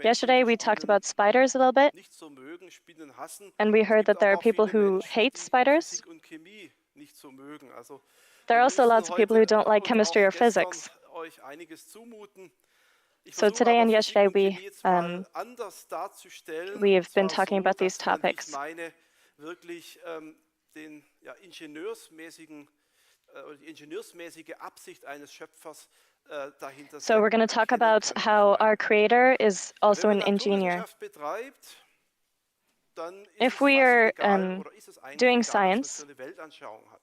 Yesterday, we talked about spiders a little bit, nicht so mögen, Spinnen hassen. and we Es heard gibt that there aber are auch people viele who Menschen, hate die spiders. Physik und Chemie nicht so mögen. Also There are wir also mussten lots of people who heute don't like und chemistry auch or gestern physics. euch einiges zumuten. Ich So versuche today aber and Physik yesterday, und Chemie jetzt mal anders darzustellen, und we've been zwar talking so, about these dass man, wie ich topics. meine, wirklich den die ingenieursmäßige Absicht eines Schöpfers dahinter So sehr we're gut going to talk erkennen about können, wie ich how meine. our creator is also Wenn man an engineer. Naturwissenschaft betreibt, dann ist If es we fast are egal, oder ist es eigentlich doing egal, was man für science, eine Weltanschauung hat.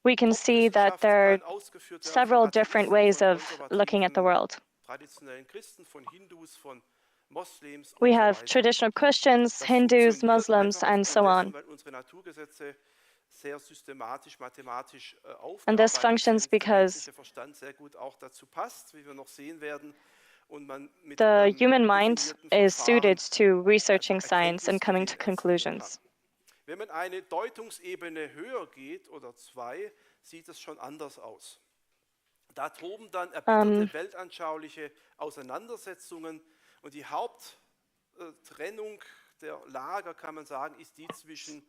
we can see that Popwissenschaft there are kann ausgeführt werden von several different Atheisten, ways von of looking at the konservativen, world. traditionellen Christen, von Hindus, von Moslems We und so have weiter. traditional Christians, Das Hindus, funktioniert Muslims, einfach and so aufgrund dessen, on. weil unsere Naturgesetze sehr systematisch, mathematisch And this aufgearbeitet functions sind, der because menschliche Verstand sehr gut auch dazu passt, wie wir noch sehen werden, und man mit the human mind definierten is Verfahren suited to researching einfach science and coming to Erkenntnisgewinn erzielen kann. conclusions. Wenn man eine Deutungsebene höher geht oder zwei, sieht es schon anders aus. Da toben dann erbitterte weltanschauliche Auseinandersetzungen, und die Haupttrennung der Lager, kann man sagen, ist die zwischen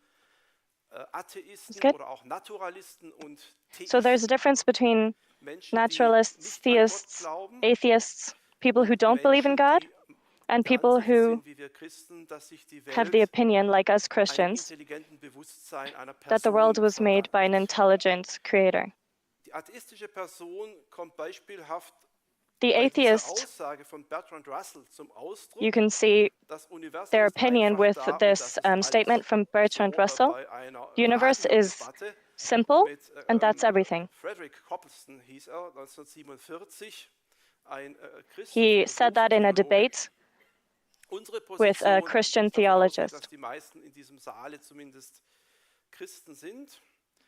Atheisten oder auch Naturalisten und Theisten. So there's a difference between Menschen, naturalists, die nicht an Gott theists, glauben, atheists, people who und don't believe in Menschen, God, die and der people Ansicht who sind, wie wir Christen, dass sich die have the Welt opinion, like us einem Christians, intelligenten Bewusstsein einer that the world Person was made by an verdankt. intelligent creator. Die atheistische Person kommt beispielhaft The bei dieser atheist, Aussage von Bertrand Russell zum Ausdruck. you can see Das Universum their ist opinion einfach with da, und this das ist alles. statement from Bertrand So Russell. bei einer The universe is Radiodebatte simple, mit and that's everything. Frederick Copleston hieß er, 1947, ein He said that in a debate Unsere with a Position, Christian davon ausgehend, theologist. dass die meisten in diesem Saale zumindest Christen sind,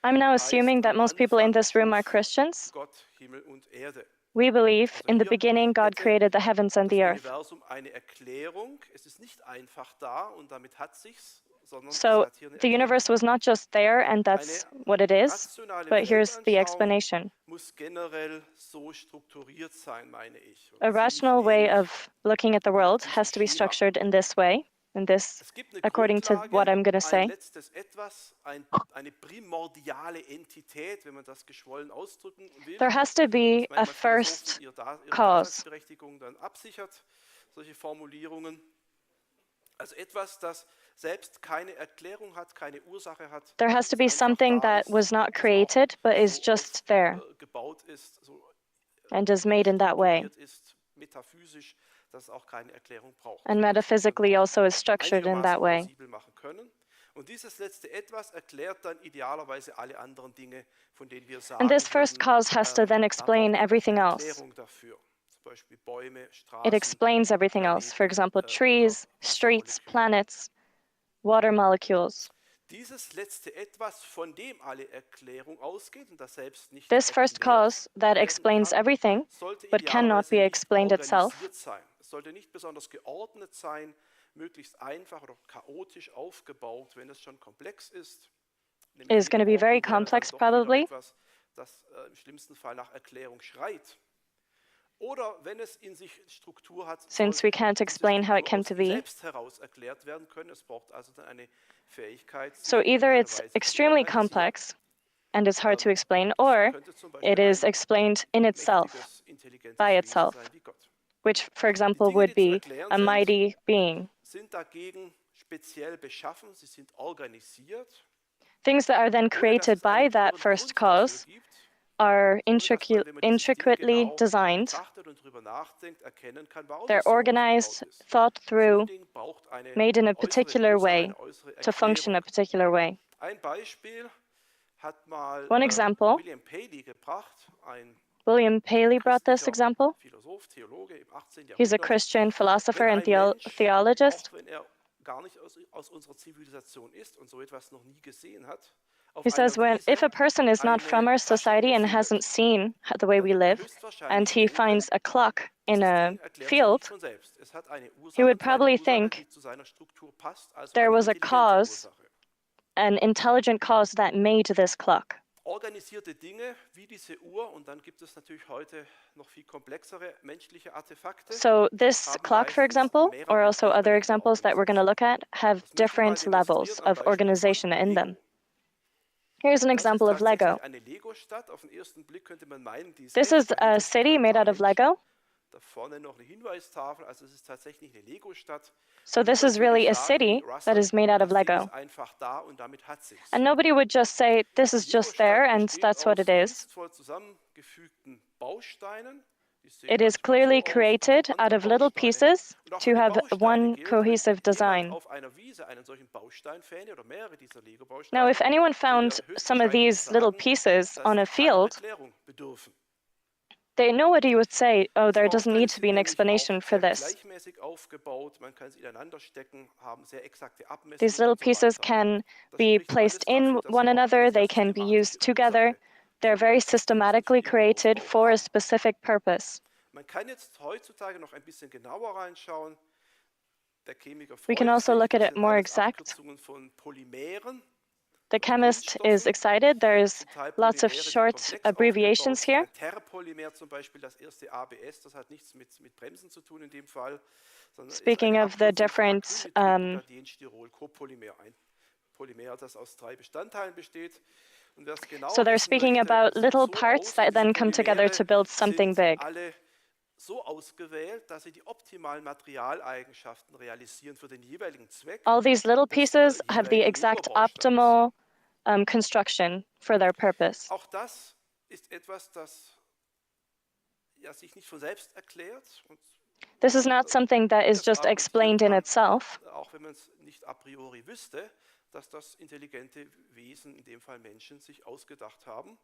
I'm now assuming heißt, that am most people in Anfang this room are schuf Christians. Gott Himmel und Erde. We believe Also in the hier beginning God hätte created the heavens and das the earth. Universum eine Erklärung. Es ist nicht einfach da und damit hat sich's, sondern es So hat hier eine the Erklärung. universe was not just there and that's what it is, Rationale but here's the Weltanschauung explanation. muss generell so strukturiert sein, meine ich. Und A sie sind nicht rational way ähnlich of looking at the wie nach world diesem has to be Schema. structured in this way, Es gibt eine according to what Grundlage, I'm going to ein say. letztes Etwas, eine primordiale Entität, wenn man das geschwollen ausdrücken will. There has to be Was a manchmal Philosophen first ihre cause. Daseinsberechtigung dann absichert, solche Formulierungen. Also etwas, das selbst keine Erklärung hat, keine Ursache hat. There has to be das einfach something da that ist, was not das auch created, but is so just there gebaut ist, so and is made in that way. strukturiert ist, metaphysisch, dass es auch keine Erklärung braucht. And metaphysically also is structured in that Einigermaßen way. plausibel machen können. Und dieses letzte Etwas erklärt dann idealerweise alle anderen Dinge, von denen wir sagen And this first würden, cause has to then da explain braucht everything eine else. Erklärung dafür. Zum Beispiel Bäume, It Straßen, explains everything else. For Planeten, example, oder trees, streets, Wassermoleküle. planets, water molecules. Dieses letzte Etwas, von dem alle Erklärung ausgeht und das selbst nicht This first erklärt cause that werden explains kann, everything, sollte but cannot idealerweise be nicht explained itself, organisiert sein. Es sollte nicht besonders geordnet sein, möglichst einfach oder chaotisch aufgebaut, wenn es schon komplex ist. Nämlich is going to jede be very Ordnung wäre dann complex doch wieder probably. etwas, das im schlimmsten Fall nach Erklärung schreit. Oder wenn es in sich Struktur hat, Since soll we can't diese explain how it Struktur came aus to sich be. selbst heraus erklärt werden können. Es braucht also dann eine Fähigkeit, sich So in either irgendeiner it's Weise zu extremely organisieren. complex and is hard to explain, Das or könnte zum it Beispiel is ein explained in itself, mächtiges, intelligentes by Wesen itself, sein wie Gott. which, for Die example, Dinge, would die zu be erklären a mighty being. sind dagegen speziell beschaffen, sie sind organisiert, Things that are then ohne dass created es einen by that inneren first Grund dafür cause gibt, are so dass man, wenn man dieses Ding intricately genau designed. betrachtet und drüber nachdenkt, erkennen kann, warum They're es so organized, aufgebaut ist. thought So ein through, Ding braucht eine made in a äußere particular Ursache, way eine äußere to function a Erklärung. particular way. Ein Beispiel hat mal One example, William Paley gebracht, ein William Paley brought this christlicher example. Philosoph, Theologe im 18. He's a Jahrhundert. Christian philosopher Wenn and ein Mensch, theologist. auch wenn er gar nicht aus unserer Zivilisation ist und so etwas noch nie gesehen hat, auf He says, einer if a Wiese person is not from eine our society Taschenuhr and findet, hasn't seen the way dann we wird er live, and höchstwahrscheinlich he denken, finds a clock in dieses a Ding erklärt sich field, nicht von selbst. Es hat eine he Ursache, would und zwar eine probably Ursache, think die zu seiner Struktur passt, also there eine was a intelligente cause, Ursache. an intelligent cause that made this clock. organisierte Dinge wie diese Uhr, und dann gibt es natürlich heute noch viel komplexere menschliche Artefakte, So this haben clock, for meistens example, or mehrere also other Ebenen der examples that we're going to Organisation. look at, have Das möchte ich mal different levels demonstrieren am of Beispiel organization von in them. Lego. Here's an Das ist example of Lego. tatsächlich eine Lego-Stadt. Auf den ersten Blick könnte man meinen, die ist This echt. is a Dahinter steht city ein made paar out of Menschen. Lego. Da vorne noch eine Hinweistafel. Also es ist tatsächlich eine Lego-Stadt. So Und this is niemand würde really a sagen, wie city that Russell, is made out of das Ding ist Lego. einfach da und damit hat sich's. And nobody would just say, this Die is just there Lego-Stadt and besteht that's what it aus is. kunstvoll zusammengefügten Bausteinen. Die sehen It is manchmal clearly so aus, created und auch out andere of little Bausteine. pieces Und auch to für die have Bausteine one gilt, cohesive wenn jemand design. auf einer Wiese einen solchen Baustein fände oder mehrere dieser Now, Lego-Bausteine, if anyone würde found er some of höchstwahrscheinlich these little sagen, pieces dass on die a keiner field, Erklärung bedürfen. they nobody would say, oh, Diese there doesn't Bausteine need to be sind an nämlich explanation auch for sehr this. gleichmäßig aufgebaut, man kann sie ineinander stecken, haben sehr exakte These Abmessungen little und so pieces weiter. can Das be spricht placed alles in dafür, dass one sie auch eine another, sehr they can be systematische used together. Ursache They're für very ihren systematically created Aufbau for a haben. specific purpose. Man kann jetzt heutzutage noch ein bisschen genauer reinschauen. Der Chemiker We can freut also sich, look at das it sind more alles exact. Abkürzungen von Polymeren The oder chemist is Kunststoffen. excited. There's Zum Teil lots of Polymere, die short komplex abbreviations aufgebaut sind. here. Ein Terpolymer zum Beispiel, das erste ABS, das hat nichts mit Bremsen zu tun in dem Fall, sondern ist Speaking eine of the Abkürzung für different Acrylnitrit-Butadien-Styrol-Copolymer. Ein Polymer, das aus 3 Bestandteilen besteht. Und wer es So genauer they're wissen speaking möchte, about das sieht little so parts aus. Und that diese then come together Polymere to build something sind big. alle so ausgewählt, dass sie die optimalen Materialeigenschaften realisieren für den jeweiligen Zweck All these little des pieces have the jeweiligen exact Lego-Bausteins. optimal construction for their purpose. Auch das ist etwas, das sich nicht von selbst erklärt. Und This is not something that is erst just argumentieren explained in kann, itself. auch wenn man es nicht a priori wüsste, dass das intelligente Wesen, in dem Fall Menschen, sich ausgedacht haben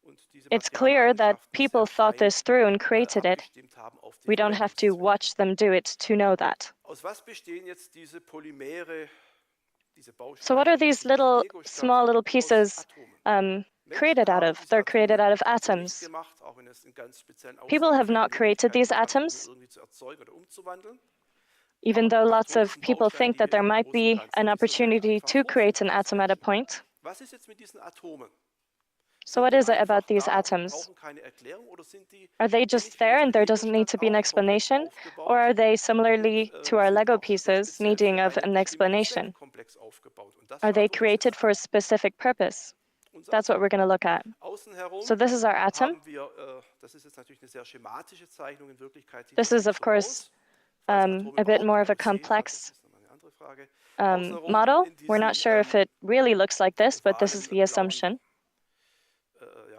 und diese It's clear that Materialeigenschaften people sehr thought fein this through and created it. abgestimmt haben auf den We don't have to Verwendungszweck. watch them do it to know that. Aus was bestehen jetzt diese Polymere, diese So what are Bausteine, these die little, Lego-Stadt? small little Aus pieces Atomen. created Menschen out haben of? diese They're created Atome out of so nicht atoms. gemacht, auch wenn es in ganz speziellen People have Ausnahmefällen not die created Möglichkeit these gibt, Atome atoms, irgendwie zu erzeugen oder umzuwandeln. even Aber though lots Atome of sind people Bausteine, think die that wir there im might Großen und be Ganzen an dieser Welt opportunity einfach to create vorfinden an als atom at a Menschen. point. Was ist jetzt mit diesen Atomen? So what Sind is die it about einfach these da und atoms? brauchen keine Erklärung, oder sind die Are they ähnlich just wie there unsere and there doesn't need Lego-Stadt to be an auch komplex explanation? Or aufgebaut are they und similarly to our sind Lego auch sehr pieces speziell needing für of einen an bestimmten Zweck explanation? komplex aufgebaut? Und das Are they schaut uns created jetzt for a an. specific purpose? Unser That's what we're Atom. going to look at. Außen So herum this is our atom. haben wir, das ist jetzt natürlich eine sehr schematische Zeichnung, in Wirklichkeit sieht This das is, nicht of so course, aus, falls Atome a bit überhaupt more of a aussehen, also das complex ist nochmal eine andere Frage. Außen herum model. in We're not diesen sure if it really looks like this, but this is ovalen the blauen assumption.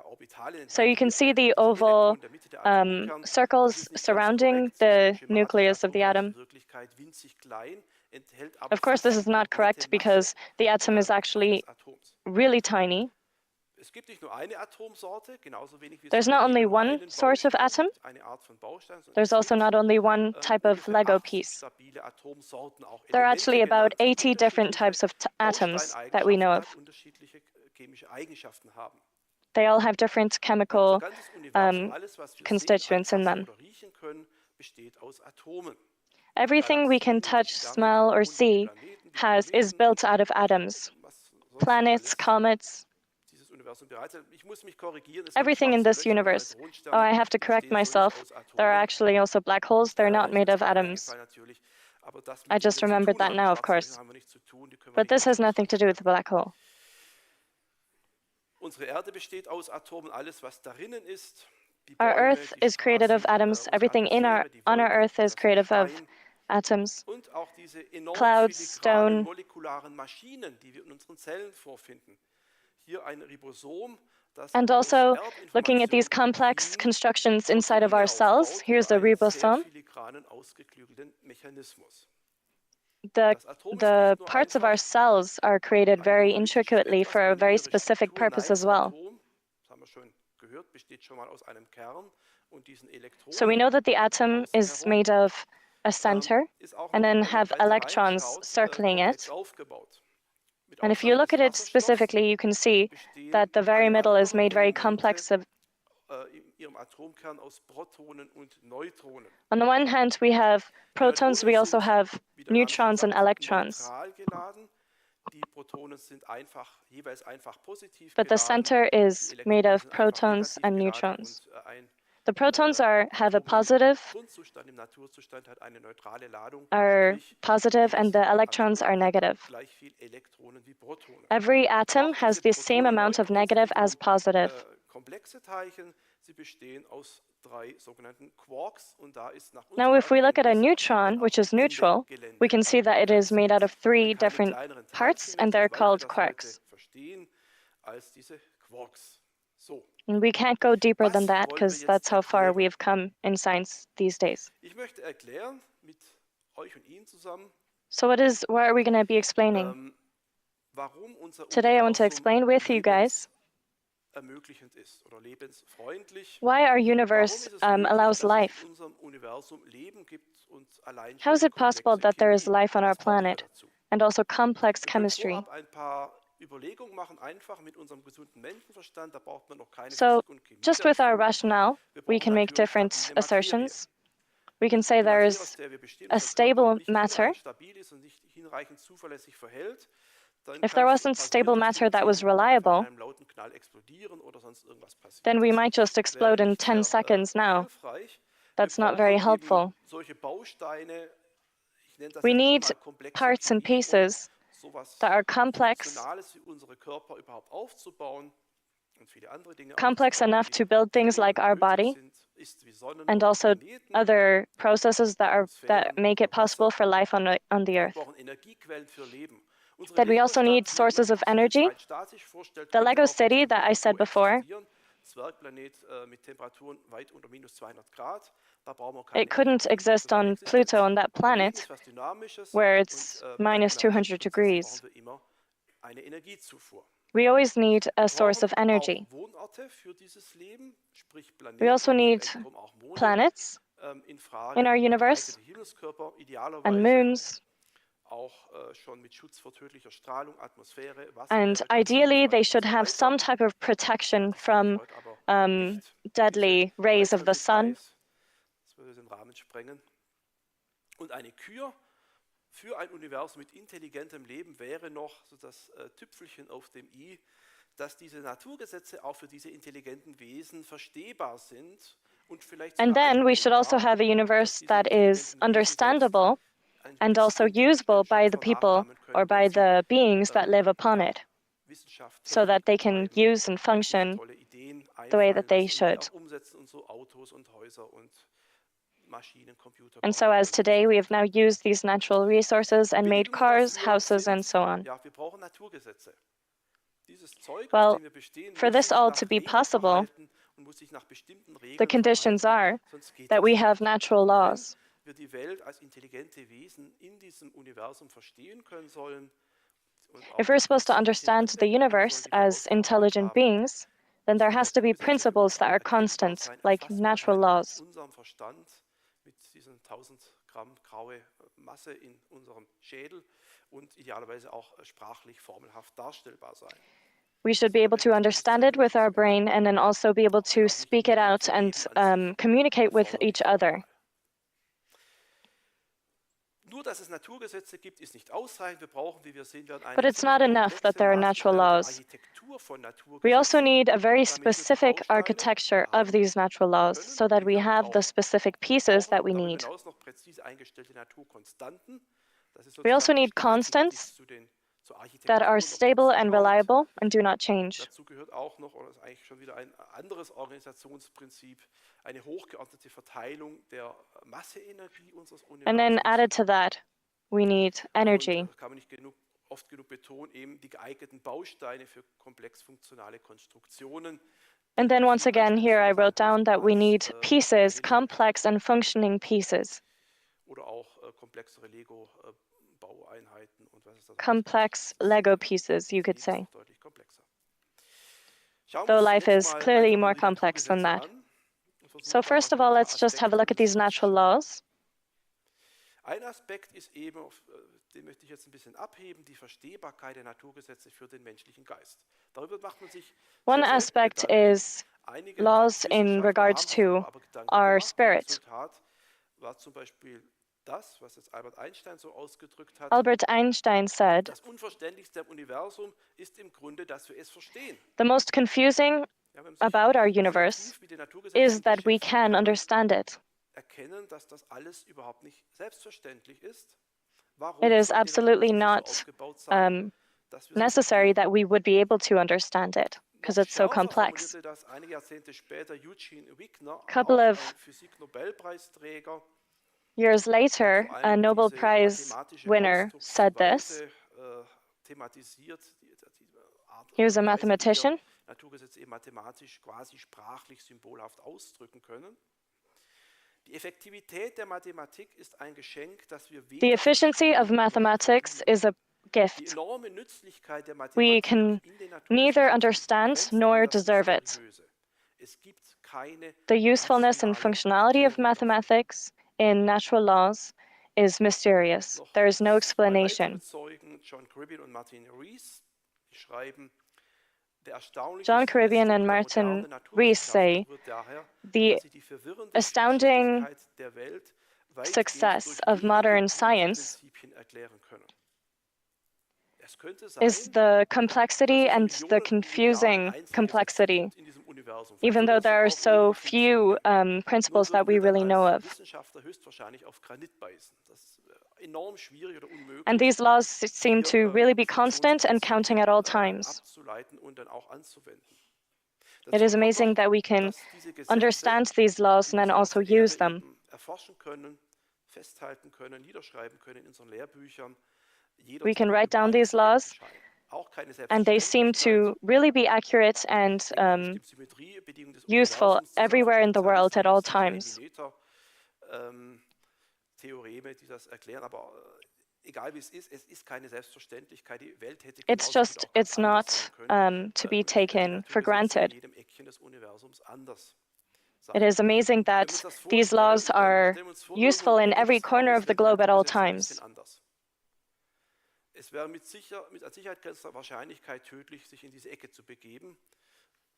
Orbitale nennt So man you can die, see the diese oval Elektronen in der Mitte der Atomkern. Das circles ist nicht ganz surrounding korrekt. Diese the schematische nucleus of the Atomkern ist in atom. Wirklichkeit winzig klein, enthält aber Of course, this is fast die not komplette correct Masse because the atom is actually eines Atoms. really tiny. Es gibt nicht nur eine Atomsorte, genauso wenig wie es There's bei not only Lego nur one einen source of Baustein atom. gibt, eine Art von Baustein, sondern There's es also gibt not only one type of ungefähr Lego 80 piece. stabile Atomsorten, auch There are Elemente actually about genannt, die 80 different unterschiedliche types of atoms that we know Bausteineigenschaften, of. unterschiedliche chemische Eigenschaften haben. They all have different Unser chemical ganzes Universum, alles, was wir sehen, constituents in anfassen them. oder riechen können, besteht aus Atomen. Die Everything we can Galaxien, die touch, Sterne, die smell, or Monde, die see Planeten, die is Kometen built und out of atoms. was sonst Planets, alles comets, dieses Universum bereithält. Ich muss mich korrigieren, es gibt everything in schwarze this Löcher und universe. Oh, Neutronensterne, I have to die correct bestehen so nicht myself. aus There are Atomen. actually also black holes. They're not Ist made jetzt of gerade atoms. eingefallen natürlich, aber das, I mit dem just wir zu remembered tun that haben, now, of schwarze Löcher course. haben wir nicht zu tun, die können wir But nicht this has nothing to do with the ausschalten. black hole. Unsere Erde besteht aus Atomen, alles was darinnen ist. Die Our Bäume, Earth die is created of Straßen, atoms. unsere Everything Atmosphäre, die on our Wolken, Earth is das created of Gestein atoms. und auch diese enorm Clouds, filigranen stone. molekularen Maschinen, die wir in unseren Zellen vorfinden. Hier ein Ribosom, das And aus also looking at these complex Erbinformationen constructions inside of Proteine our cells. aufbaut Here's über the einen sehr ribosome. filigranen, ausgeklügelten Mechanismus. The, Das Atom ist the nicht nur parts of our einfach cells are created ein very monolithisches intricately etwas, for a eine very innere specific Struktur. purpose Nein, as das well. Atom, das haben wir schon gehört, besteht schon mal aus einem Kern und diesen So we Elektronen know that the atom außen is herum made of a center ist auch and noch, then wenn man have weiter electrons reinschaut, circling komplex it. aufgebaut. Mit And if you Ausnahme look des at it Wasserstoffs specifically, you can see bestehen that the very alle middle is anderen made very Elemente complex of. in ihrem Atomkern aus Protonen und Neutronen. On the one hand, we have Die protons, Neutronen we also sind, have wie der Name schon neutrons and sagt, electrons. neutral geladen. Die Protonen sind jeweils einfach positiv but the geladen. center Die is made Elektronen of sind einfach protons negativ and geladen neutrons. und ein The protons have a Atom im positive, Grundzustand, im Naturzustand hat eine neutrale Ladung, are sprich positive, and jedes the electrons Atom are hat negative. gleich viel Elektronen wie Protonen. Every Aber atom auch has diese the same Protonen, amount of Neutronen sind negative as wiederum positive. komplexe Teilchen. Sie bestehen aus 3 sogenannten Quarks und da ist nach Now, unserer if we look at a Erkenntnis neutron, dann auch which is neutral, we Ende-Gelände. can see that it Ja, is es made out gibt of dann 3 keine different kleineren parts, Teilchen mehr, and they're soweit wir called das heute quarks. verstehen, als diese Quarks. So, And we can't go deeper than was that wollen wir because jetzt that's how far erklären? we have come in science these days. Ich möchte erklären mit euch und Ihnen zusammen, So what are we going to be explaining? warum unser Today I want to Universum explain with you guys lebensermöglichend ist oder lebensfreundlich. why our Warum universe ist es möglich, allows dass es in life. unserem Universum Leben gibt und allein How is schon it possible komplexe that there is Chemie? life on our Was brauchen wir planet dazu? and also complex Wir können chemistry? vorab ein paar Überlegungen machen, einfach mit unserem gesunden Menschenverstand. Da braucht man noch keine So Physik und Chemie just with our dazu. rationale, Wir we brauchen can make natürlich different stabile Materie. assertions. We can say Die Materie, aus there's der wir bestehen, a unser Körper, stable nicht matter. hinreichend stabil ist und nicht hinreichend zuverlässig verhält, dann If kann there es wasn't passieren, stable dass matter diese that 10 was Minuten einfach mit reliable, einem lauten Knall explodieren oder sonst irgendwas passiert. then we Das might just wäre explode in nicht 10 sehr seconds now. hilfreich. Wir That's not very brauchen eben helpful. solche Bausteine, ich nenne das We jetzt schon need mal komplexe parts and Chemie, um pieces that sowas are complex, Funktionales wie unsere Körper überhaupt aufzubauen und viele andere Dinge complex aufzubauen, enough die to build für things Leben like our nötig body, sind, ist wie Sonnen and oder also Planeten, other processes that Atmosphären make it oder possible Wasser. for life on the Wir earth. brauchen Energiequellen für Leben. Unsere That we also need Lego-Stadt hier, die sources of sich energy. zurzeit statisch vorstellt, The könnte Lego auch mit city that I said Pluto before, existieren. Zwergplanet mit Temperaturen weit unter minus 200 Grad. Da brauchen wir it keine couldn't Energie exist für seine on Pluto, Existenz. on that Aber Leben planet, ist was Dynamisches where und it's bei minus dynamischen 200 Prozessen degrees. brauchen wir immer eine Energiezufuhr. We always need Wir a source brauchen of auch energy. Wohnorte für dieses Leben, sprich We also Planeten, need vielleicht kommen auch Monde planets in in Frage, our universe geeignete Himmelskörper, and idealerweise moons. auch schon mit Schutz vor tödlicher Strahlung, Atmosphäre, Wasser And wäre ganz ideally, they hilfreich und should so have weiter. some type of protection Das habe ich from heute aber um, nicht. deadly Diese rays of weiteren the sun. Details, das würde den Rahmen sprengen. Und eine Kür für ein Universum mit intelligentem Leben wäre noch so das Tüpfelchen auf dem i, dass diese Naturgesetze auch für diese intelligenten Wesen verstehbar sind und vielleicht And sogar then we should also anwendbar, have a dass universe diese that is intelligenten Wesen selbst understandable einen and gewissen also usable intelligenten by the Schöpfer people nachahmen or können, wenn by sie the beings that live upon ja, it, Wissenschaft, so that Technik they can betreiben, use and sich function tolle Ideen the way that einfallen they lassen und die should. auch umsetzen und so Autos und Häuser und Maschinen, Computer And so bauen as können und today, so we have weiter. now used these natural resources and Wie die made Bedingungen cars, dafür houses, and sind, so on. ja, wir brauchen Naturgesetze. Dieses Zeug, aus Well, dem wir bestehen, for muss this sich all to nach be Regeln possible, verhalten und muss sich nach bestimmten the Regeln conditions verhalten, are sonst geht that das we have nicht. natural Und wenn laws. wir die Welt als intelligente Wesen in diesem Universum verstehen können sollen und auch If we're die supposed to Prinzipien understand the anwenden können sollen, universe die wir as ausgearbeitet intelligent haben, beings, then there müssen has to be Naturgesetze für uns principles that auch are erkennbar constant, sein, like erfassbar natural sein und mit laws. unserem Verstand, mit diesen 1000 Gramm graue Masse in unserem Schädel und idealerweise auch sprachlich formelhaft darstellbar sein. We should Das be wäre able to recht understand it with our selbstverständlich. brain and then also be able Wenn to auch nicht speak it unbedingt out für and Leben an sich communicate with erforderlich each other. formal. Nur, dass es Naturgesetze gibt, ist nicht ausreichend. Wir brauchen, wie wir sehen werden, But eine it's ziemlich not enough that komplexe, there are natural maßgeschneiderte laws. Architektur von We also Naturgesetzen, need a very damit wir die specific Bausteine architecture of haben these natural laws können, so that die we wir have the brauchen. specific Wir pieces that brauchen we darüber need. hinaus noch präzise eingestellte Naturkonstanten. Das ist We also sozusagen die need Stabilität, die constants zur that Architektur are noch stable and dazukommt. reliable and do not change. Dazu gehört auch noch, oder ist eigentlich schon wieder ein anderes Organisationsprinzip, eine hochgeordnete Verteilung der Masseenergie unseres And then Universums. added to that, we need energy. Und das kann man nicht oft genug betonen, eben die geeigneten Bausteine für komplex funktionale Konstruktionen. And then once viel again, here I anspruchsvoller sein wrote down dürften that we als need pieces, eine Linie. complex and functioning pieces. Oder auch komplexere Lego-Baueinheiten und was es da sonst Complex gibt. Das Lego pieces, you could Leben ist say. noch deutlich komplexer. Schauen wir Though uns life zunächst is mal clearly einfach more nur die complex than Naturgesetze that. an und So versuchen first mal of hier all, ein paar let's just have a Aspekte look at these natural umzuswitchen. laws. Ein Aspekt ist eben, den möchte ich jetzt ein bisschen abheben, die Verstehbarkeit der Naturgesetze für den menschlichen Geist. Darüber macht man sich One sehr selten aspect Gedanken. is Einige laws in Wissenschaftler regards haben sich to darüber aber Gedanken our gemacht. Ihr spirit. Resultat war zum Beispiel das, was jetzt Albert Einstein so ausgedrückt hat, Albert Einstein said, das Unverständlichste am Universum ist im Grunde, dass wir es verstehen. the most confusing Ja, wenn man sich about our sehr universe tief mit den is Naturgesetzen that we beschäftigt, can kann man understand it. erkennen, dass das alles überhaupt nicht selbstverständlich ist. It Warum is sollten die absolutely Naturgesetze so not aufgebaut sein, um, dass wir sie necessary verstehen? that we would be able to understand it because Noch it's so schärfer complex. formulierte das einige Jahrzehnte später Eugene Wigner, A couple auch ein of Physik-Nobelpreisträger, years hat later, vor a allem Nobel diese Prize mathematische winner said this. Ausdrucksweise thematisiert, die Art He was a und Weise, wie wir mathematician. Naturgesetze eben mathematisch quasi sprachlich symbolhaft ausdrücken können. Die Effektivität der Mathematik ist ein Geschenk, das wir The weder efficiency of verstehen noch mathematics verdienen. is a Die gift. enorme Nützlichkeit der We Mathematik can in den neither Naturwissenschaften understand grenzt an nor das deserve it. Mysteriöse. Es gibt keine The usefulness and rationale functionality of Erklärung dafür. mathematics in natural laws is mysterious. Noch There is no zwei weitere explanation. Zeugen, John Cribbian und Martin Rees, die schreiben, der erstaunliche John Caribbean and Siegeszug der Martin modernen Rees Naturwissenschaften say rührt daher, the dass sie die verwirrende astounding Vielschichtigkeit der Welt weitgehend success durch of wenige modern science Grundprinzipien erklären können. Es könnte is sein, the dass complexity es and the Millionen und Milliarden confusing Einzelgesetze complexity, gibt in diesem Universum, vielleicht even though sogar there are auf so irgendeiner few funktionieren. Nur principles that würden we wir dann really know als of. Wissenschaftler höchstwahrscheinlich auf Granit beißen. Das ist enorm schwierig oder And unmöglich, these laws seem hier to really be constant and counting Selektionsprinzipien at all times. abzuleiten und dann auch anzuwenden. It Dazu is kommt amazing noch, that we can dass diese Gesetze, understand these laws wie and wir then sie auf also der Erde use them. eben erforschen können, festhalten können, niederschreiben können in unseren Lehrbüchern, We can jederzeit und write down überall these zu gelten laws, scheinen. Auch keine and they seem Selbstverständlichkeit. to really be accurate and Denken wir nicht, Symmetriebedingungen des useful Universums, die everywhere in the world at all Spezialisten, die times. Mentimeter-Theoreme, die das erklären, aber egal wie es ist keine Selbstverständlichkeit. Die Welt hätte It's genauso gut just, auch ganz it's anders sein not können. to be Und es werden die taken for Naturgesetze in granted. jedem Eckchen des Universums anders It sein. is amazing Wenn wir uns that das these laws vorstellen, are stellen wir uns vor, irgendwo in useful der in Mitte every des corner Raumes of the wären die globe at all Naturgesetze ein bisschen times. anders. Es wäre mit an Sicherheit grenzender Wahrscheinlichkeit tödlich, sich in diese Ecke zu begeben.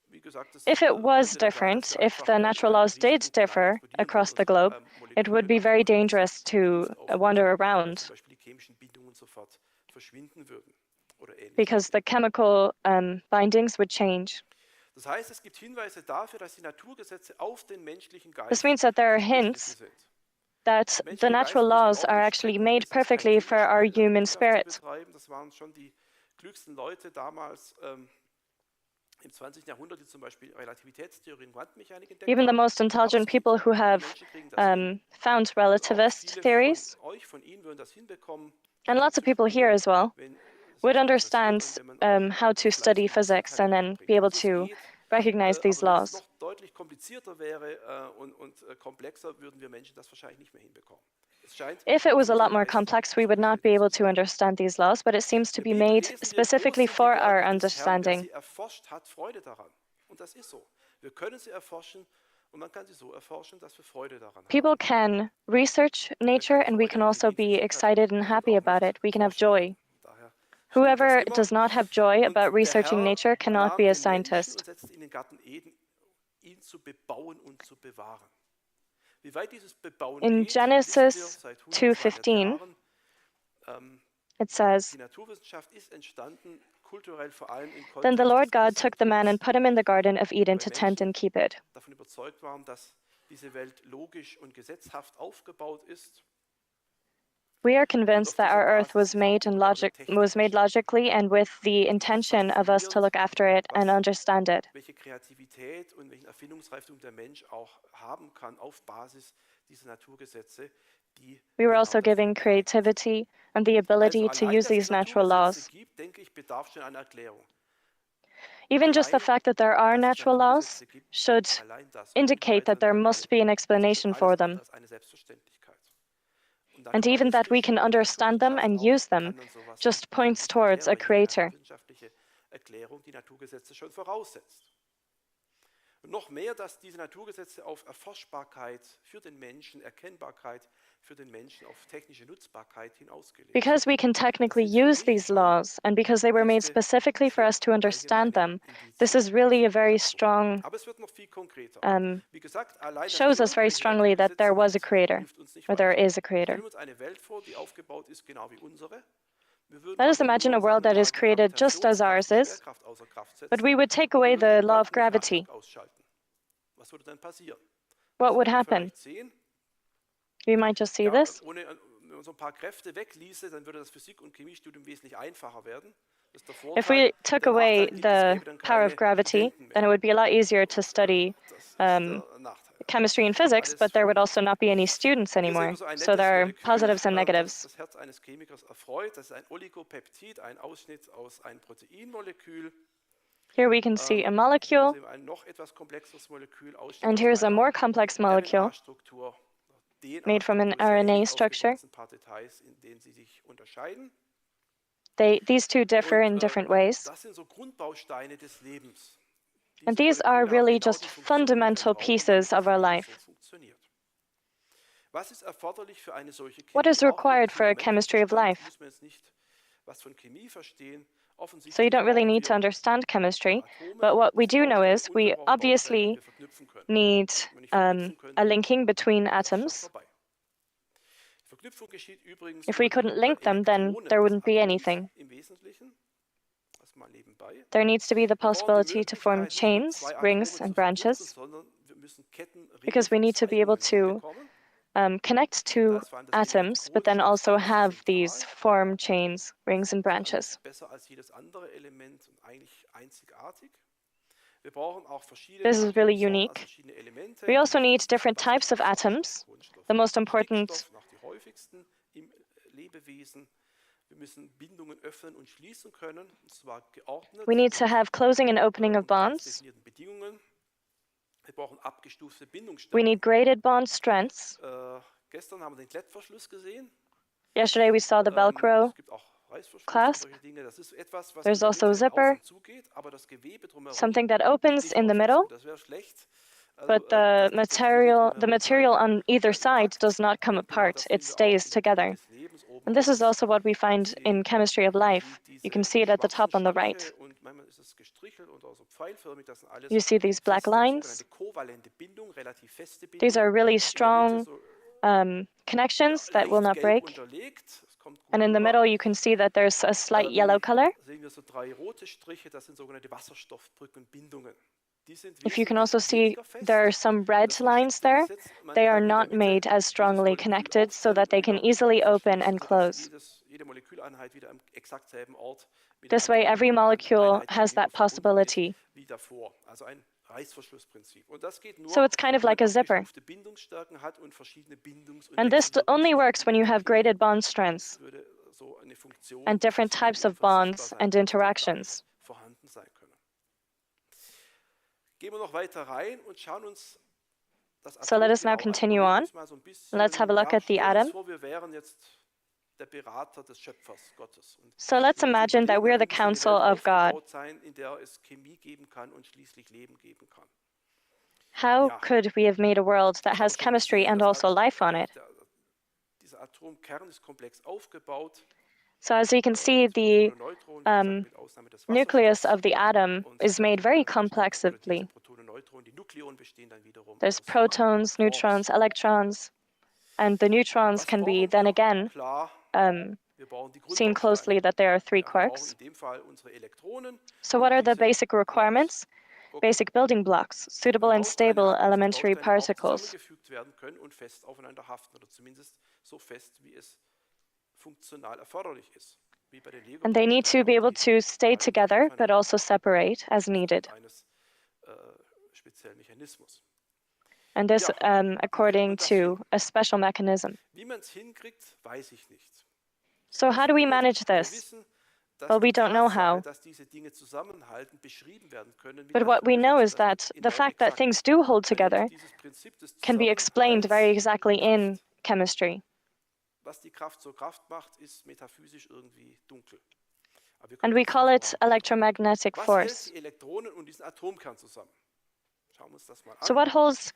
Wie gesagt, es If it was könnte dann sein, dass different, wir if einfach the in natural einem laws did Richtpunkt hinein differ explodieren würden, across the unsere globe, it would Moleküle be dann very sich dangerous to auflösen, wander weil zum around Beispiel die chemischen Bindungen sofort verschwinden würden oder because ähnliches the mehr. chemical bindings would change. Das heißt, es gibt Hinweise dafür, dass die Naturgesetze auf den menschlichen This Geist means that there are zugeschnitten hints sind. that Der the menschliche Geist natural muss sich laws are ordentlich actually strecken. made Es ist kein perfectly for our Kinderspiel, human Naturwissenschaft zu spirit. betreiben. Das waren schon die klügsten Leute damals im 20. Jahrhundert, die zum Beispiel Relativitätstheorie und Quantenmechanik entdeckt Even the haben. most Aber es intelligent geht. people who Und wir have Menschen kriegen das hin. found Und auch relativist viele von theories, euch, von Ihnen würden das hinbekommen, and Physik lots of zu people here studieren, as well, wenn Sie would sich interessieren und understand wenn man auch how to study fleißig ein bisschen physics and Talent then be mitbringt. able Also es to geht, recognize these aber wenn es laws. noch deutlich komplizierter wäre und komplexer, würden wir Menschen das wahrscheinlich nicht mehr hinbekommen. Es scheint If it auf was a lot unseren more Geist complex, we would not be zugeschnitten zu able to sein. understand these laws, but it seems to In der be Bibel made lesen wir, groß specifically sind die for our Werke des Herrn, wer understanding. sie erforscht hat, Freude daran. Und das ist so. Wir können sie erforschen und man kann sie so erforschen, dass wir Freude daran People haben. can research Wer nature keine and we Freude can an also be Chemie-Physik hat, excited and wird happy auch about nicht it. We can have forschen joy. können. Daher stimmt das Whoever immer. does not have joy Und about der researching Herr nature cannot be nahm a den Menschen scientist. und setzte ihn in den Garten Eden, ihn zu bebauen und zu bewahren. Wie weit dieses Bebauen In geht, wissen wir Genesis seit 100, 200 2:15, Jahren. it says, Die Naturwissenschaft ist entstanden, kulturell vor allem im Then the Kontext Lord des God took the man and Christentums, put him in the Garden of Eden weil to tend Menschen and keep it. davon überzeugt waren, dass diese Welt logisch und gesetzhaft aufgebaut ist. We are Und convinced auf that dieser our earth Basis wurde auch eine Technik was made geschaffen. logically and with the Und es ist intention of us to faszinierend, look after it and understand it. welche Kreativität und welchen Erfindungsreichtum der Mensch auch haben kann auf Basis dieser Naturgesetze, die We were genau also dafür given bereit sind. creativity and the Also ability to allein, use dass es these natural Naturgesetze laws. gibt, denke ich, bedarf schon einer Erklärung. Even just the Allein, fact that there are dass es natural laws Naturgesetze gibt, should allein das, ohne die indicate that weiteren there Merkmale, must be an ist das schon explanation for alles andere them. als eine Selbstverständlichkeit. Und dann And kann man even alles that we can verstehen. Die understand them Naturwissenschaft and auch use them kann dann sowas just points eigentlich towards erklären, a weil jede creator. naturwissenschaftliche Erklärung die Naturgesetze schon voraussetzt. Und noch mehr, dass diese Naturgesetze auf Erforschbarkeit für den Menschen, Erkennbarkeit für den Menschen auf technische Nutzbarkeit hin ausgelegt Because sind. we can Das technically sind für use mich these schon laws, and because they were made erste specifically for sehr us to understand allgemeine them, this Indizien is really a very dazu. strong, Aber es wird noch viel konkreter. um, Wie gesagt, allein das shows us very Oberfläche der strongly that there Naturgesetze was a creator, hilft uns nicht or there weiter. is a creator. Stellen wir uns eine Welt vor, die aufgebaut ist genau wie unsere. Wir würden Let us aber imagine a nur, sagen world wir that is mal, die created just as Gravitationskraft, ours die is, Schwerkraft außer Kraft but setzen we would take und wir away würden the den law of Quantenmechanismus gravity. ausschalten. Was würde dann passieren? What Das would werden wir happen? vielleicht sehen. You might just see Ja, this. wenn man so ein paar Kräfte wegließe, dann würde das Physik- und Chemiestudium wesentlich einfacher werden. Das ist der If Vorteil. we took Der away Nachteil liegt, es the gäbe dann power of keine gravity, Studenten then mehr. it would be a lot easier to Und study das ist der Nachteil. chemistry and physics, Alles but there would für also not be any students Hier sehen anymore. wir so ein So nettes there are Molekül, positives and das negatives. das Herz eines Chemikers erfreut. Das ist ein Oligopeptid, ein Ausschnitt aus einem Proteinmolekül. Here we can see a Hier molecule, sehen wir ein noch etwas komplexeres Molekül, Ausschnitt and aus here's a einer more complex molecule RNA-Struktur. made from an DNA-Struktur ist sehr RNA ähnlich structure. aufgebaut, sind ein paar Details, in denen sie sich unterscheiden. These two differ Und in different ways. das sind so Grundbausteine des Lebens. And Diese these are Moleküle haben really genau just die Funktion, die wir fundamental brauchen, damit pieces das of our Leben so life. funktioniert. Was ist erforderlich für eine solche What Chemie? is Brauchen wir required die for a Fundamente chemistry of Verstand? life? Muss man jetzt nicht was von Chemie verstehen? So you Offensichtlich don't really brauchen need to wir understand chemistry, Atome, but what we do know Bausteine is und wir we brauchen Bausteine, die obviously wir verknüpfen können. need Wenn wir nicht verknüpfen a könnten, linking between wäre es schon atoms. vorbei. Die Verknüpfung geschieht übrigens If we über die couldn't link them, then Elektronen there des wouldn't be Atoms anything. im Wesentlichen. Das mal nebenbei. There needs to be the Wir brauchen die possibility to form Möglichkeit, nicht nur chains, zwei rings, Atome and zu verknüpfen, branches, sondern wir müssen Kettenringe because we von need to be able Zweigungen to hinbekommen. connect Und da to ist vor allem das Element atoms, but then Kohlenstoff also ganz have these zentral. form chains, rings, and Das ist eigentlich branches. besser als jedes andere Element und eigentlich einzigartig. Wir brauchen auch verschiedene This is really Atomsorten, also unique. verschiedene Elemente. We Die also need wichtigsten sind different Wasserstoff, types of Sauerstoff, atoms. Kohlenstoff, The most important, Stickstoff, noch die häufigsten im Lebewesen. Wir müssen Bindungen öffnen und schließen können, und zwar geordnet we need to und have closing and opening of unter ganz bonds. definierten Bedingungen. Wir brauchen abgestufte We Bindungsstärken. need graded bond strengths. Gestern haben wir den Klettverschluss gesehen. Yesterday we saw the Velcro Es gibt auch Reißverschluss und clasp. solche Dinge. Das ist etwas, was There's in der also a Mitte auf zipper, und zu geht, aber das Gewebe drumherum something that geht opens nicht in the aufwärts. middle, Und das wäre schlecht. Also but das Gefäße the drumherum material bleiben on either side intakt. does not come Und genau apart. das It sehen wir auch stays in der Chemie together. des Lebens oben And this is rechts. also what we Wir find in sehen chemistry of life. You can diese see it at the schwarzen top on the Striche right. und manchmal ist es gestrichelt oder so pfeilförmig. Das sind alles You see these black feste, lines. sogenannte kovalente Bindung, relativ feste These are Bindungen. really In der Mitte strong so connections that will leicht not gelb break. unterlegt. Das kommt gut And in the rüber. middle, you can see that there's a slight yellow color. Sehen wir so drei rote Striche, das sind sogenannte Wasserstoffbrückenbindungen. Die sind If you can wesentlich also see, weniger fest. there are some Und red das lines Geschickte there. ist jetzt, man They are kann in der not Mitte made as dieses strongly Molekül connected so aufstellen that they und can wieder easily open verschließen, and sodass close. jede Moleküleinheit wieder am exakt selben Ort mit This der way, anderen every molecule Einheit has gegenüber that verbunden ist possibility. wie davor. Also ein Reißverschlussprinzip. Und das geht So nur, it's kind of wenn man like a zipper. abgestufte Bindungsstärken hat und verschiedene Bindungs- und And this only Wechselwirkungsstufen works in when den you have Molekülen. graded bond Das strengths würde so eine Funktion, and die different für viele types of unverzichtbar bonds sein and könnte, gar nicht interactions. vorhanden sein können. Gehen wir noch weiter rein und schauen uns das So let Atom us now genau an. continue Überlegen on. uns mal so ein Let's have a bisschen, look ja, at the stellen wir uns atom. vor, wir wären jetzt der Berater des Schöpfers Gottes. Und So let's wenn wir uns imagine that überlegen, we're wie the müsste eine council Welt of God. aufgebaut sein, in der es Chemie geben kann und schließlich Leben geben kann. How Ja, could we have made a world that das haben has wir schon chemistry gesehen. and also life on it? Dieser Atomkern ist komplex aufgebaut. So as you can see, Mit the Protonen und Neutronen, wie gesagt, mit Ausnahme des nucleus Wasserstoffs. of the atom Und is made very diese complexively. Protonen, Neutronen, die Nukleonen bestehen dann wiederum There's aus protons, Quarks. neutrons, electrons, and the neutrons Was can be brauchen then wir? again Klar, wir brauchen die seen closely Grundbausteine. that there are 3 Ja, wir brauchen quarks. in dem Fall unsere Elektronen So what und are the diese basic Quarks. requirements? Okay. Basic building blocks, suitable Ein and Baustein stable hat, muss die elementary Bausteine auch particles. zusammengefügt werden können und fest aufeinander haften oder zumindest so fest, wie es funktional erforderlich ist. Wie bei den And they need to Lego-Bausteinen be auch, able die to stay halten nicht together, but aufeinander also separate as needed. aufgrund eines speziellen Mechanismus. And this Ja, wie kriegt man according das to hin? a special mechanism. Wie man es hinkriegt, weiß ich nicht. So how do we manage Wir this? wissen, dass Well, we die don't know Tatsache, how. dass diese Dinge zusammenhalten, beschrieben werden können mit But what we know is Naturgesetzen. Das that ist the enorm fact that exakt. things do hold Man nennt together dieses Prinzip des can be explained very Zusammenhalts exactly in Kraft. chemistry. Was die Kraft zur Kraft macht, ist metaphysisch irgendwie dunkel. Aber wir And können we das call mal it anschauen. electromagnetic Was hält force. die Elektronen und diesen Atomkern zusammen? Schauen wir uns das mal So an. what holds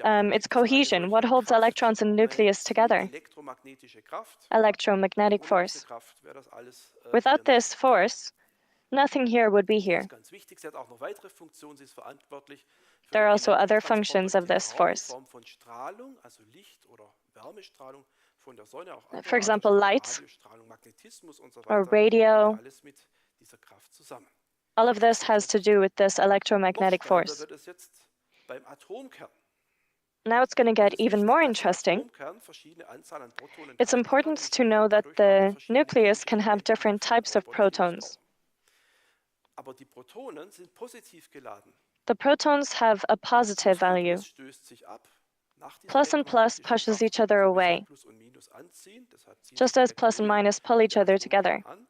It's cohesion. What holds electrons in the nucleus together? Elektromagnetische Kraft. Electromagnetic Ohne diese force. Kraft wäre das alles Without hier this nicht. force, nothing here would be Das here. ist ganz wichtig. Sie hat auch noch weitere Funktionen. Sie ist verantwortlich für There den are also other Energietransport functions durch of den this Raum in force. Form von Strahlung, also Licht oder Wärmestrahlung von der Sonne, auch For anderer example, Strahlung, light Radiostrahlung, Magnetismus und so or weiter. radio. Hängt alles mit dieser Kraft zusammen. All of this has to do with this Noch electromagnetic spannender force. wird es jetzt beim Atomkern. Now it's going to Es get ist even wichtig, more dass der interesting. Atomkern verschiedene Anzahl an Protonen It's enthalten kann important und to know that dadurch auch the verschiedene nucleus chemische can have Elemente different liefern types of oder im protons. Lebensraum. Aber die Protonen sind positiv geladen. The protons have a positive Plus und value. Plus stößt sich ab. Nach dieser Plus and plus elektromagnetischen pushes Kraft, each other so wie sich away, Plus und Minus anziehen. Deshalb ziehen just sich as plus and Elektronen minus pull in each den other together. Atomkernen an.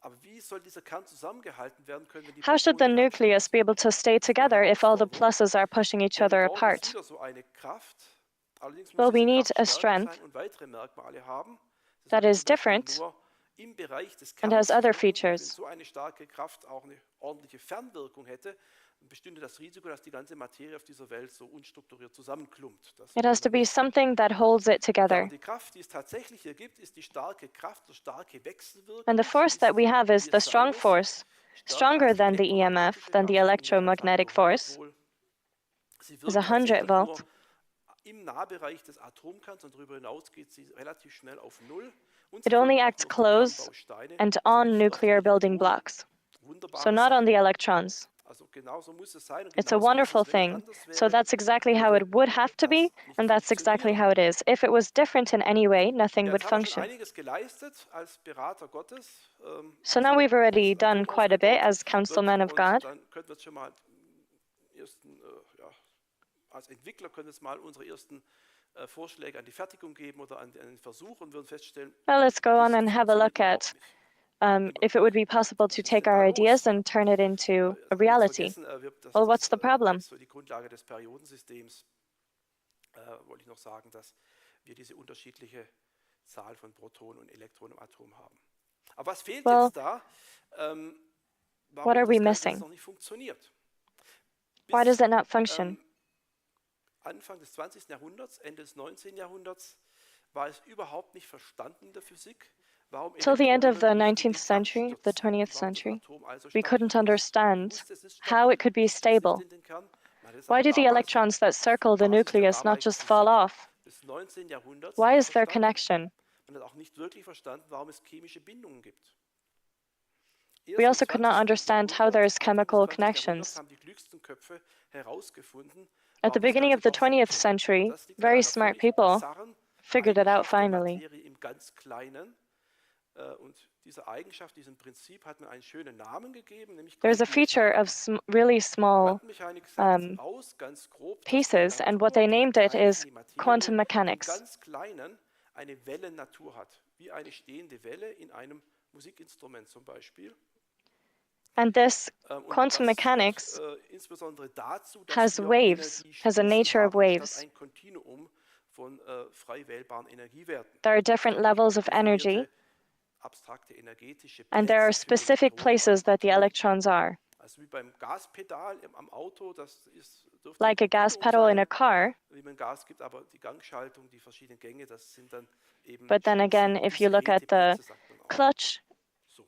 Aber wie soll dieser Kern zusammengehalten werden können, wenn die How should the Protonen nicht nucleus abstimmen? be able to stay Das ist eine together if all the Herausforderung. pluses are pushing each Und wir other brauchen jetzt apart? wieder so eine Kraft. Allerdings muss Well, we diese need Kraft a stärker strength sein und weitere Merkmale haben. Sie that sollte is zum Beispiel different nur im Bereich des and has Kerns other wirken. Und wenn features. so eine starke Kraft auch eine ordentliche Fernwirkung hätte, bestünde das Risiko, dass die ganze Materie auf dieser Welt so unstrukturiert zusammenklumpt. Das It has to wollen wir be nicht. something that holds it Ja, together. und die Kraft, die es tatsächlich hier gibt, ist die starke Kraft, die starke Wechselwirkung. And the Sie force ist, that we have is wie the es sein strong muss, force, stärker stronger als die than the EMF, elektromagnetische than the Kraft, ungefähr Faktor electromagnetic 100 force. wohl. Sie Is wirkt 100 tatsächlich volt. nur im Nahbereich des Atomkerns und darüber hinaus geht sie relativ schnell auf Null. Und It sie only wirkt auch acts nur auf die close Kernbausteine, and also on nicht auf die nuclear building Elektronen. blocks, so Wunderbare not on Sache. the electrons. Also genau so muss es sein und It's a genauso ist wonderful es, wenn es thing. anders So wäre, that's exactly how würde it would have to be, das nicht and that's exactly funktionieren. how it is. If it was different in any way, nothing Ja, would jetzt haben wir schon function. einiges geleistet als Berater Gottes. So now we've already done quite a bit as councilmen of God. Und dann können wir jetzt schon mal ersten, als Entwickler können wir jetzt mal unsere ersten Vorschläge an die Fertigung geben oder an den Versuch und würden feststellen, Well, let's go on das and have a funktioniert look überhaupt at nicht. if it would be possible Was to ist denn take da our los? ideas and turn it into Das a haben wir jetzt reality. vergessen. Well, what's the problem? Ist so die Grundlage des Periodensystems. Wollte ich noch sagen, dass wir diese unterschiedliche Zahl von Protonen und Elektronen im Atom haben. Aber was fehlt Well, jetzt da? what are Warum we das Ganze jetzt missing? noch nicht funktioniert? Why does Bis it not function? Anfang des 20. Jahrhunderts, Ende des 19. Jahrhunderts war es überhaupt nicht verstanden in der Physik, warum Till the end of the Elektronen nicht in 19th den Kern century, the stürzen, 20th warum das century, Atom also we stabil couldn't ist. Man understand wusste, es ist how stabil, it could be es stürzt nicht stable. in den Kern. Man hat es Why aber do the damals electrons that auf circle the Basis der nucleus not damaligen just fall Physik off? des 19. Jahrhunderts Why nicht is there verstanden. connection? Man hat auch nicht wirklich verstanden, warum es chemische Bindungen gibt. We Erst also im could not 20. understand how Jahrhundert, there's Anfang des chemical 20. Jahrhunderts, connections. haben die klügsten Köpfe herausgefunden, At the warum das beginning Ganze of the doch 20th funktioniert. Und century, das liegt an very einer smart völlig people bizarren figured it out Eigenschaft der finally. Materie im ganz Kleinen. Und dieser Eigenschaft, diesem Prinzip hat man einen schönen Namen gegeben, nämlich There's a feature Quantenmechanik. of really small Quantenmechanik sagt um, aus, ganz grob, dass die pieces, and what they Natur, named die it is Teilchen, die quantum Materie, im mechanics. ganz Kleinen eine Wellennatur hat, wie eine stehende Welle in einem Musikinstrument zum Beispiel. And this Und quantum das mechanics führt insbesondere dazu, dass has wir waves, has a Energiespießen nature of haben, statt waves. ein Kontinuum von frei wählbaren Energiewerten. There are Es gibt different dadurch levels auch of energy, definierte abstrakte energetische and there are Plätze für die specific Elektronen places beim that the Atom. electrons are. Also wie beim Gaspedal am Auto, das dürfte Like a ein gas Kontinuum pedal in a sein, car, wie man Gas gibt, aber die Gangschaltung, die verschiedenen Gänge, das sind dann eben but then again, Spitzen, if you look at diskrete the Plätze, sagt man auch. clutch, So.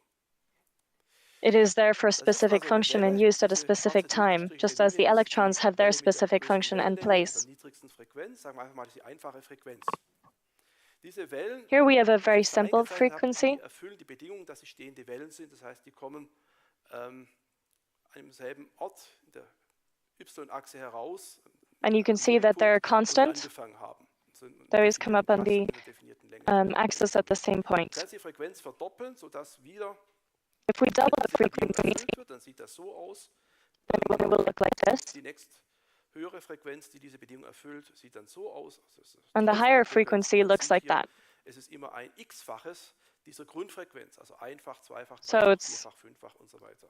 it is there for a Das ist mal specific so eine function and Welle, used at a diese specific schwarze time, durchgestrichelte just as Linie, the das ist die electrons have their Welle mit der specific größten function and Wellenlänge und der place. niedrigsten Frequenz, sagen wir einfach mal, das ist die einfache Frequenz. Diese Wellen, Here we have a die ich very jetzt da simple eingezeichnet habe, frequency, die erfüllen die Bedingungen, dass sie stehende Wellen sind. Das heißt, die kommen an demselben Ort in der Y-Achse heraus, and you can see that they're Nullpunkt, wo sie constant. angefangen haben. So in They always come up on definierten the Maßen, in einer definierten Länge. axis at the same Du point. kannst die Frequenz verdoppeln, sodass wieder, If we double the diese Bedingung frequency, erfüllt wird, dann sieht das so aus. then it will look like this. Die nächst höhere Frequenz, die diese Bedingung erfüllt, sieht dann so aus. Also es ist And the dreifache higher Frequenz. frequency Man looks sieht like hier, that. es ist immer ein x-faches dieser Grundfrequenz, also einfach, zweifach, So dreifach, it's- vierfach, fünffach und so weiter.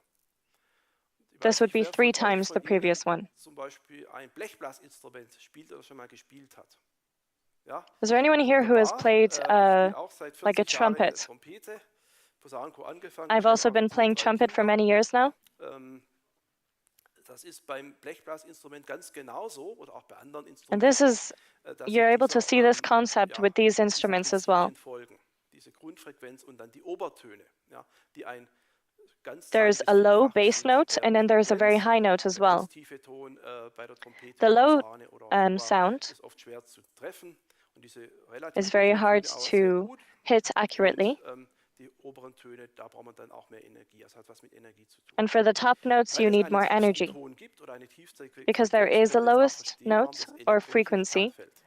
Ich This weiß would nicht, be wer 3 von euch times von the previous Ihnen one. zum Beispiel ein Blechblasinstrument spielt oder schon mal gespielt hat. Ja? Is there anyone here who has Wunderbar. played Ich spiele auch seit 40 like a Jahren trumpet? Trompete, Posaunenchor angefangen, I've wahrscheinlich also auch been zwei, playing drei trumpet for Kinder. many years now. Das ist beim Blechblasinstrument ganz genauso oder auch bei anderen And this Instrumenten, is, dass sich you're able to see this concept with these diesen instruments as well. Prinzipien folgen. Diese Grundfrequenz und dann die Obertöne, ja, die ein There's ganzzahliges a low Vielfaches bass sind note, der and then there's a very Frequenz. high note as Der ganz well. tiefe Ton bei der Trompete The oder low Posaune oder Tuba sound ist oft schwer zu treffen und diese relativ is very dunklen hard Töne aber sehr to gut. hit Und accurately. die oberen Töne, da braucht man dann auch mehr Energie. Das hat was mit Energie zu tun. And for the top notes, Weil you es need einen more tiefsten energy. Ton gibt oder eine tiefste Because there Frequenz, is a können wir jetzt auch lowest verstehen, warum note das or Elektron nicht frequency. enttarnt fällt.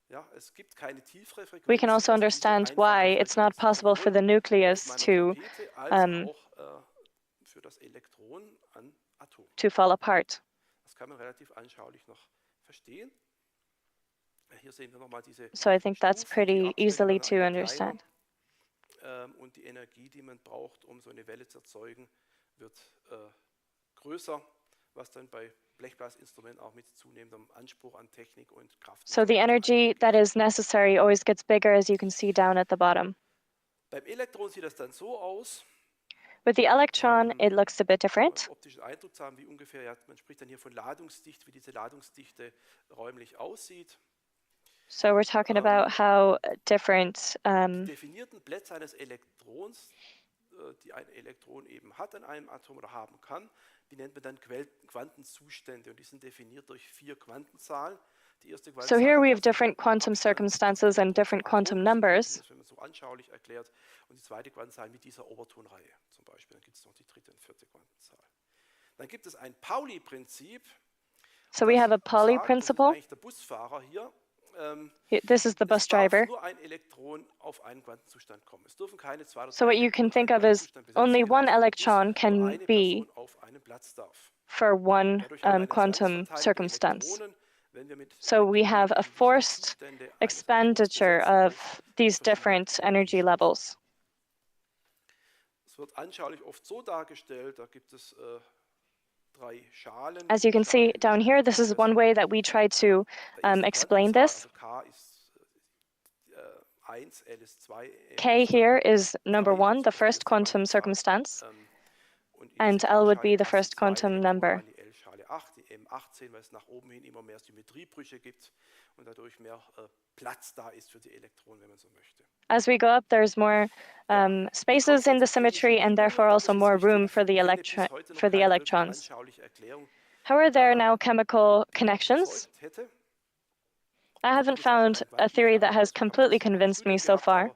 Ja, es gibt keine tiefere We can Frequenz also als diese understand einfache why it's not Frequenz. possible for Sowohl the auf nucleus meiner Trompete als um, auch für das Elektron an Atom. to fall apart. Das kann man relativ anschaulich noch verstehen. Hier sehen wir nochmal diese So I think that's Stufen. Die pretty Abstände easily werden to immer understand. kleiner und die Energie, die man braucht, um so eine Welle zu erzeugen, wird größer, was dann bei Blechblasinstrumenten auch mit zunehmendem Anspruch an Technik und Kraft So the energy that is necessary always gets bigger, as you can see down at the bottom. Beim Elektron sieht das dann so aus. With the electron, it looks a bit different. Optischen Eindruck zu haben, wie ungefähr, ja, man spricht dann hier von Ladungsdichte, wie diese Ladungsdichte räumlich aussieht. So we're talking about how different Die definierten Plätze eines Elektrons, die ein Elektron eben hat an einem Atom oder haben kann, die nennt man dann Quantenzustände und die sind definiert durch 4 Quantenzahlen. Die erste So here we have das ist different der quantum Abstand circumstances des and Elektrons different zum quantum Atom, das numbers. ist, wenn man so anschaulich erklärt. Und die zweite Quantenzahl mit dieser Obertonreihe zum Beispiel. Dann gibt es noch die dritte und vierte Quantenzahl. Dann gibt es ein Pauli-Prinzip. So we have a Pauli Das ist principle. eigentlich der Busfahrer hier. This is the bus Es darf driver. nur ein Elektron auf einen Quantenzustand kommen. Es dürfen keine 2 oder 3 So what you can Elektronen think einen of is Quantenzustand besetzen, only one genauso wie der Bus electron nur can eine be Person auf einem Platz darf. for one Dadurch haben wir eine quantum Zwangsverteilung der circumstance. Elektronen, wenn wir mit So we Elektronen have a eben diese forced Zustände eines Atoms expenditure besetzen durch of these verschiedene different energy Energiestufen. levels. Es wird anschaulich oft so dargestellt, da gibt es 3 Schalen. As you can see down here, this is one way that we try to explain this. K ist 1, L ist 2, K here is number 1, the first quantum circumstance, and L would be the first quantum number. Die L-Schale 8, die M18, weil es nach oben hin immer mehr Symmetriebrüche gibt und dadurch mehr Platz da ist für die Elektronen, wenn man so möchte. As we go up, there's more spaces in the symmetry and therefore also more room for the electrons. How are there now chemical connections? I haven't found a theory that has completely convinced me so far.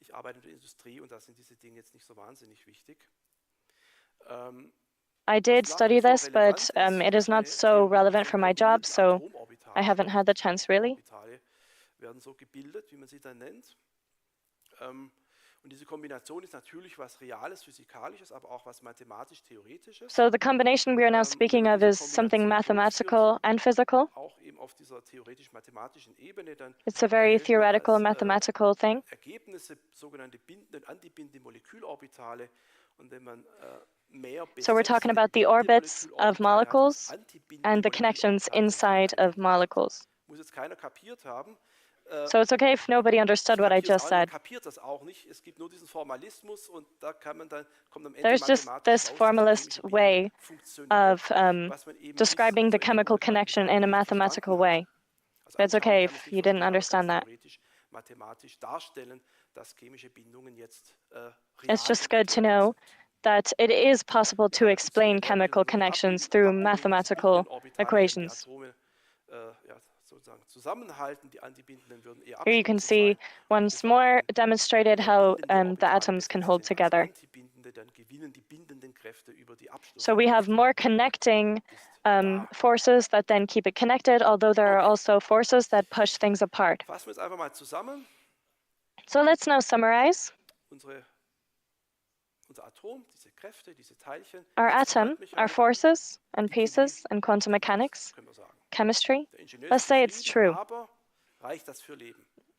Ich arbeite in der Industrie und da sind diese Dinge jetzt nicht so wahnsinnig wichtig. I did study this, but it is not so relevant for my job, so I haven't had the chance really. Werden so gebildet, wie man sie dann nennt. Und diese Kombination ist natürlich was Reales, Physikalisches, aber auch was Mathematisch-Theoretisches. So the combination we are now speaking of is something mathematical and physical. Auch eben auf dieser theoretisch-mathematischen Ebene dann It's a very theoretical, mathematical thing. Ergebnisse, sogenannte bindende und antibindende Molekülorbitale. Und wenn man mehr So we're talking about the orbits of molecules and the connections inside of molecules. Muss jetzt keiner kapiert haben. So it's okay if nobody understood what I just said. Kapiert das auch nicht. Es gibt nur diesen Formalismus und da kann man dann kommt am Ende There's just this formalist way of describing the chemical connection in a mathematical way. It's okay if you didn't understand that. Mathematisch darstellen, dass chemische Bindungen jetzt It's just good to know that it is possible to explain chemical connections through mathematical equations. Here you can see once more demonstrated how the atoms can hold together. So we have more connecting forces that then keep it connected, although there are also forces that push things apart. So let's now summarize. Our atom, our forces and pieces and quantum mechanics, chemistry, let's say it's true.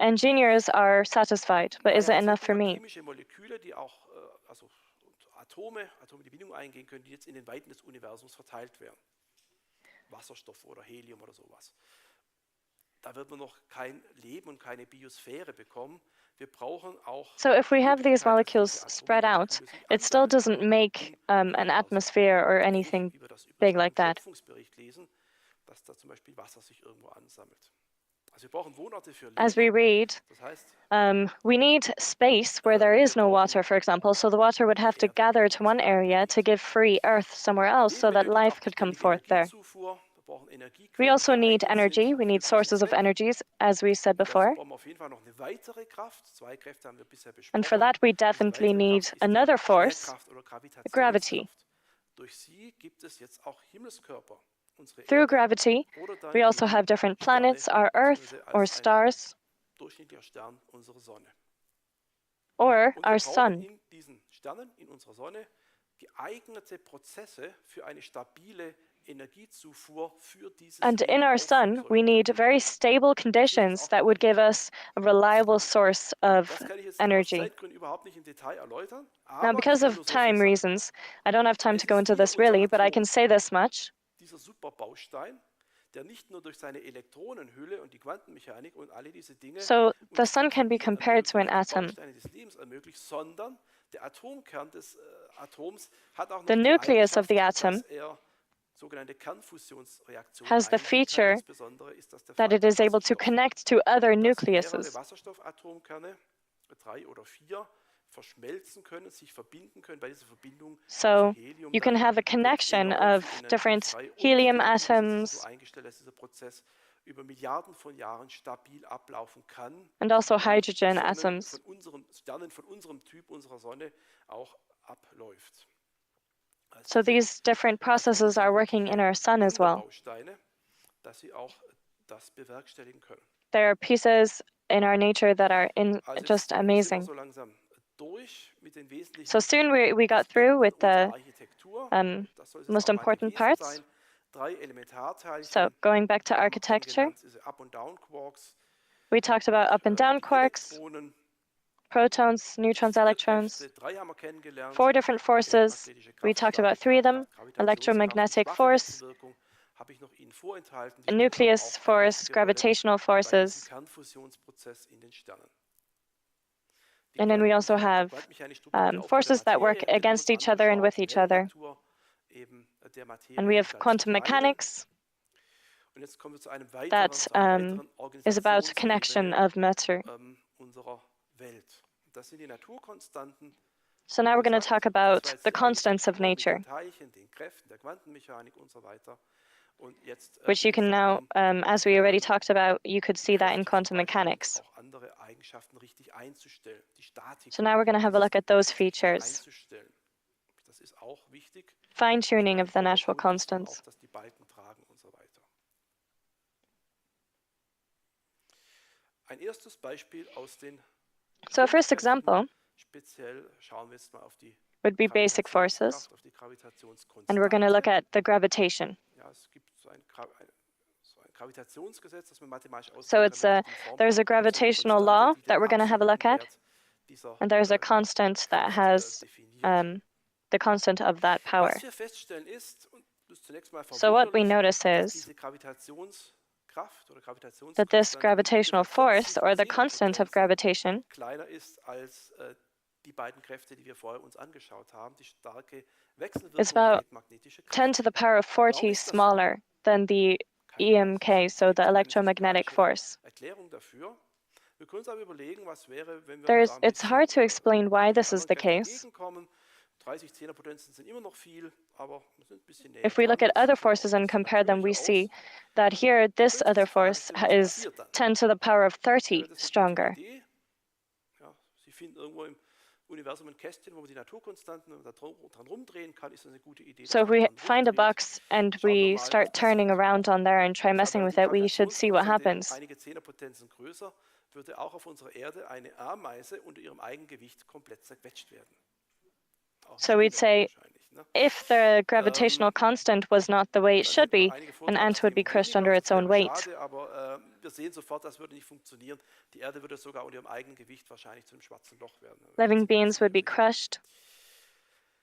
Engineers are satisfied, but is it enough for me? Atome, die Bindung eingehen können, die jetzt in den Weiten des Universums verteilt werden. Wasserstoff oder Helium oder sowas. da wird man noch kein Leben und keine Biosphäre bekommen. Wir brauchen auch So if die we have these Möglichkeit, dass diese molecules spread out, Atommoleküle sich it still ansammeln doesn't können make im an Universum. atmosphere or Ähnlich anything wie wir das übrigens big auch like im that. Schöpfungsbericht lesen, dass da zum Beispiel Wasser sich irgendwo ansammelt. Also wir brauchen Wohnorte für As we Leben. read, Das heißt, we need space where there wir is no brauchen water, for example, so the water would die have to Erde gather to als one area to Fundament. give free earth somewhere else Leben so that benötigt life auch could come ständige forth there. Energiezufuhr. Wir brauchen We Energiequellen, die also need geeignet sind energy. We für need diesen sources of Zweck. energies, as we said Und dazu before. brauchen wir auf jeden Fall noch eine weitere Kraft. Zwei Kräfte haben wir bisher And for besprochen. that, we Diese definitely weitere need Kraft ist die another force, Schwerkraft oder gravity. Gravitationskraft. Durch sie gibt es jetzt auch Himmelskörper. Unsere Through Erde gravity, oder dann we also eben have different Sterne, planets, our Earth beziehungsweise or als ein stars, durchschnittlicher Stern unsere Sonne. or Und wir our brauchen sun. in diesen Sternen, in unserer Sonne, geeignete Prozesse für eine stabile Energiezufuhr für dieses And in Leben our aufnehmen sun, we sollen need können. very stable Das will ich jetzt conditions auch that mal would give us a reliable source of Das kann ich jetzt aus energy. Zeitgründen überhaupt nicht im Detail erläutern, Now, aber ich because kann of nur so viel time sagen. reasons, I don't have time Es to go ist into hier this unser really, but I can Atom, say this much. dieser Superbaustein, der nicht nur durch seine Elektronenhülle und die Quantenmechanik und alle diese Dinge So the uns sun gut can be Leben compared to an ermöglicht, die atom. Bausteine des Lebens ermöglicht, sondern der Atomkern des Atoms hat auch The noch die nucleus of Eigenschaft, the dass atom er sogenannte Kernfusionsreaktionen has the einleiten kann. feature Insbesondere ist das der that Fall it bei is able to Wasserstoff, connect to other dass mehrere nucleuses. Wasserstoffatomkerne, 3 oder 4, verschmelzen können, sich verbinden können. Bei dieser Verbindung So Helium you can dann have a wird connection enorm of viel Energie different frei und helium die Natur ist so atoms eingestellt, dass dieser Prozess über Milliarden von Jahren stabil ablaufen kann and also und in hydrogen Sonnen atoms. von unseren Sternen, von unserem Typ, unserer Sonne auch abläuft. Also So diese these different Atome processes are sind working in wirkliche our sun as well. Wunderbausteine, dass sie auch das bewerkstelligen können. There are pieces in our nature that are Also just jetzt sind wir amazing. so langsam durch mit den So wesentlichen soon we got through Aspekten with the unserer Architektur. Das soll es jetzt most auch mal important gewesen parts. sein. 3 So Elementarteilchen. going back to Wir haben architecture, kennengelernt diese Up- und Down-Quarks we talked about und up and down die quarks, Elektronen. protons, neutrons, 4 electrons, Kräfte, 3 haben wir kennengelernt. 4 different forces. Elektromagnetische We Kraft, talked starke about 3 of them: Kraft, Gravitationskraft und electromagnetic schwache force, Wechselwirkung habe ich noch Ihnen vorenthalten. Die a spielen aber nucleus auch eine force, wichtige Rolle gravitational bei diesem forces, Kernfusionsprozess in den Sternen. Die and then we also have quantenmechanische Struktur der Aufbau der forces that work Materie hätte man uns against each other and with angeschaut, die each other. Nellnatur eben der And we Materie have ganz quantum kleine. mechanics Und jetzt kommen wir zu that zu einer weiteren is about connection Organisationsebene of matter. Unserer Welt. Das sind die Naturkonstanten. So Wie now we're going to gesagt, talk das war about jetzt the die eine constants of Struktur mit nature, den Teilchen, den Kräften, der Quantenmechanik und so weiter. Und jetzt which you geht es can now, darum, as we already talked about, you could die see that in Kräfte quantum zum Beispiel und mechanics. auch andere Eigenschaften richtig einzustellen. Die Statik So now we're going to have a dieses look at those Gebildes richtig features, einzustellen. Das ist auch wichtig. fine-tuning of the Ein natural guter Grund ist dann auch, constants. dass die Balken tragen und so weiter. Ein erstes Beispiel aus den So a first Grundkräften. example Speziell schauen wir jetzt mal auf die would be basic forces, Gravitationskraft, auf die and we're going to look Gravitationskonstante. at the gravitation. Ja, es gibt so ein Gravitationsgesetz, das man mathematisch So ausrechnen it's kann a mit bestimmten Formeln. there's a Da gibt es eine gravitational Konstante, law die that den we're going to have a look absoluten at, Wert dieser and there's a constant that Kraft has definiert. the constant of that power. Was wir feststellen ist, und das ist zunächst mal So what we verwunderlich, notice dass is diese Gravitationskraft oder that this Gravitationskonstante um gravitational ungefähr force 40 or the constant of Zehnerpotenzen gravitation kleiner ist als die beiden Kräfte, die wir vorher uns angeschaut haben, die starke is Wechselwirkung und die about elektromagnetische 10 Kraft. to the power of Warum 40 ist das so? smaller than the Keine Ahnung. EMK, Es so gibt the keine electromagnetic physikalische force. Erklärung dafür. Wir können uns aber überlegen, was wäre, wenn wir da ein It's bisschen hard to explain why den this is anderen the Kräften case. entgegenkommen. 30 Zehnerpotenzen sind immer noch viel, aber wir sind ein bisschen näher If we look dran. at Das other sieht dann auch forces ein and bisschen compare them, we natürlicher see aus. that here Wir this können uns other jetzt die Frage force stellen, was is passiert dann? 10 to the power of Ja, 30 das ist eine stronger. gute Idee. Ja, Sie finden irgendwo im Universum ein Kästchen, wo man die Naturkonstanten dran rumdrehen kann. Ist das eine gute Idee, So dass if man we dran find a rumdreht? box and Schauen wir we mal, was start turning passiert. around on there and try Tja, messing wäre with die it, we should see what Gravitationskonstante happens. einige Zehnerpotenzen größer, würde auch auf unserer Erde eine Ameise unter ihrem Eigengewicht komplett zerquetscht werden. Auch So we'd Spinne say wahrscheinlich. Ne? if the gravitational constant was not the way it Das should hätte noch be, einige an ant would be Vorteilsthemen crushed weniger. under its Das own wäre weight. schade, aber wir sehen sofort, das würde nicht funktionieren. Die Erde würde sogar unter ihrem eigenen Gewicht wahrscheinlich zu einem schwarzen Loch werden. Living beings would be crushed.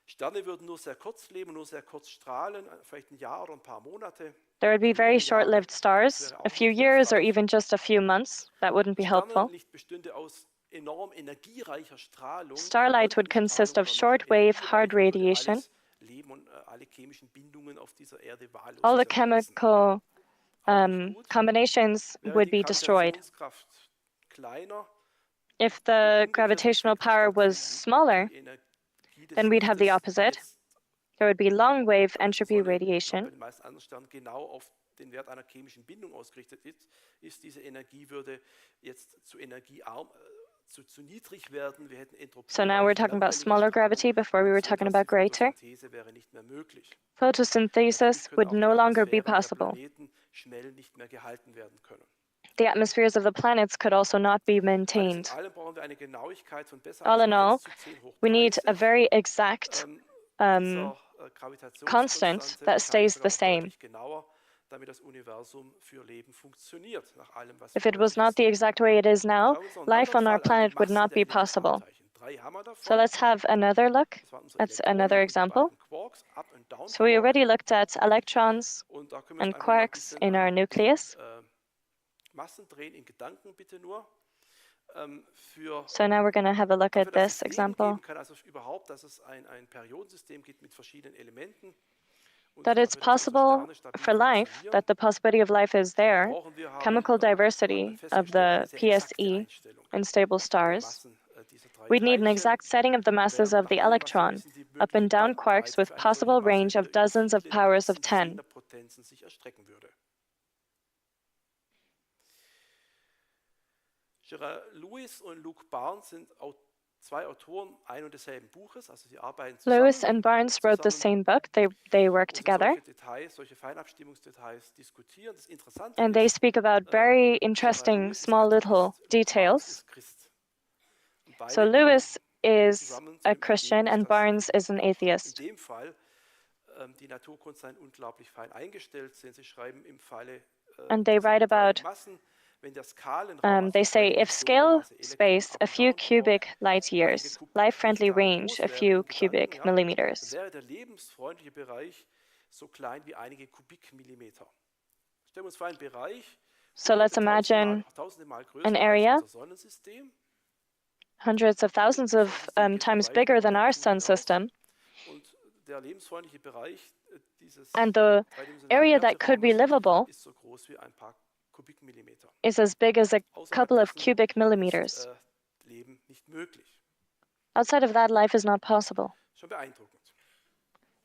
Sterne würden nur sehr kurz leben, nur sehr kurz strahlen, vielleicht ein Jahr oder ein paar Monate. There would be very Wenige Jahre, short-lived das stars, wäre a auch few nicht years or hilfreich. even just a few months. That wouldn't be helpful. Sternenlicht bestünde aus enorm energiereicher Strahlung. Starlight would consist of short-wave, hard radiation. Alles Leben und alle chemischen Bindungen auf dieser Erde wahllos All the zersetzen. chemical Auch nicht gut. combinations Wäre would die be destroyed. Gravitationskraft kleiner, If the umgekehrte gravitational Effekte power was stattfinden, smaller, die Energie des then we'd have the Lichtes, die opposite. jetzt There would be long-wave dann zur entropy Sonne, bei radiation. den meisten anderen Sternen genau auf den Wert einer chemischen Bindung ausgerichtet ist. Diese Energie würde jetzt zu energiearm, zu niedrig werden. Wir hätten Entropie. So now we're talking about smaller gravity before we were talking about greater. Wäre nicht mehr möglich. Photosynthesis would no longer be possible. Schnell nicht mehr gehalten werden können. The atmospheres of the planets could also not be maintained. All in all, we need a very exact constant that stays the same. If it was not the exact way it is now, life on our planet would not be possible. So let's have another look. That's another example. So we already looked at electrons and quarks in our nucleus. So now we're going to have a look at this example. That it's possible for life, that the possibility of life is there, chemical diversity of the PSE in stable stars. We'd need an exact setting of the masses of the electron, up and down quarks with possible range of dozens of powers of 10. Lewis und Luke Barnes sind zwei Autoren ein und desselben Buches, also sie arbeiten zusammen. Lewis and Barnes wrote the same book. They work together. Solche Feinabstimmungsdetails diskutieren. Das Interessante and they speak about very interesting small little details. So Lewis is a Christian and Barnes is an atheist. In dem Fall, die Naturkunst seien unglaublich fein eingestellt sind. Sie schreiben im Falle and they write about they say if scale space a few cubic light years, life-friendly range a few cubic millimeters. So let's imagine an area hundreds of thousands of times bigger than our sun system. And the area that could be livable is as big as a couple of cubic millimeters. Outside of that, life is not possible.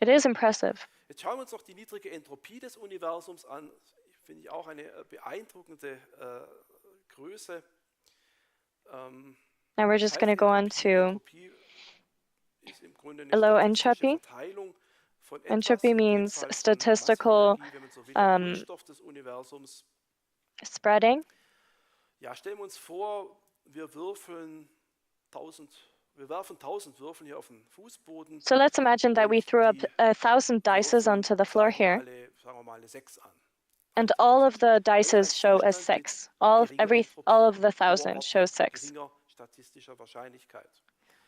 It is impressive. Jetzt schauen wir uns noch die niedrige Entropie des Universums an. Finde ich auch eine beeindruckende Größe. Now we're just going to go on to a low entropy. Entropy means statistical spreading. Ja, stellen wir uns vor, wir werfen 1000 Würfel hier auf den Fußboden. So let's imagine that we threw up 1,000 dices onto the floor here. And all of the dices show a 6. All of the 1,000 shows 6.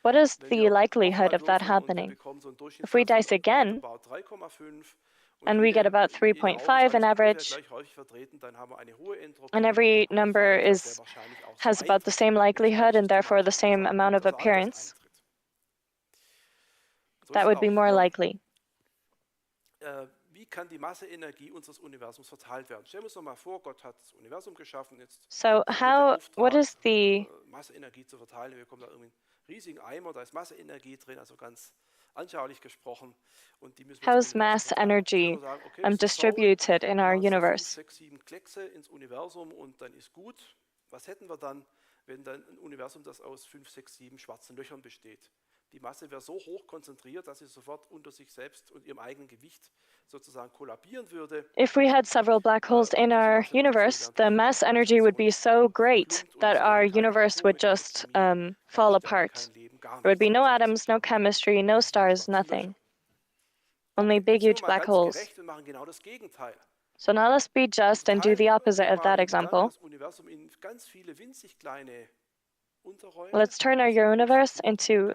What is the likelihood of that happening? If we dice again, and we get about 3.5 on average, and every number has about the same likelihood and therefore the same amount of appearance, that would be more likely. Wie kann die Masse-Energie unseres Universums verteilt werden? Stellen wir uns noch mal vor, Gott hat das Universum geschaffen. Jetzt so what is the Masse-Energie zu verteilen? Wir kommen da irgendwie einen riesigen Eimer, da ist Masse-Energie drin, also ganz anschaulich gesprochen. Und die müssen how is mass energy distributed in our universe? 6, 7 Kleckse ins Universum und dann ist gut. Was hätten wir dann, wenn dann ein Universum, das aus 5, 6, 7 schwarzen Löchern besteht? Die Masse wäre so hoch konzentriert, dass sie sofort unter sich selbst und ihrem eigenen Gewicht sozusagen kollabieren würde. If we had several black holes in our universe, the mass energy would be so great that our universe would just fall apart. There would be no atoms, no chemistry, no stars, nothing. Only big, huge black holes. So now let's be just and do the opposite of that example. Let's turn our universe into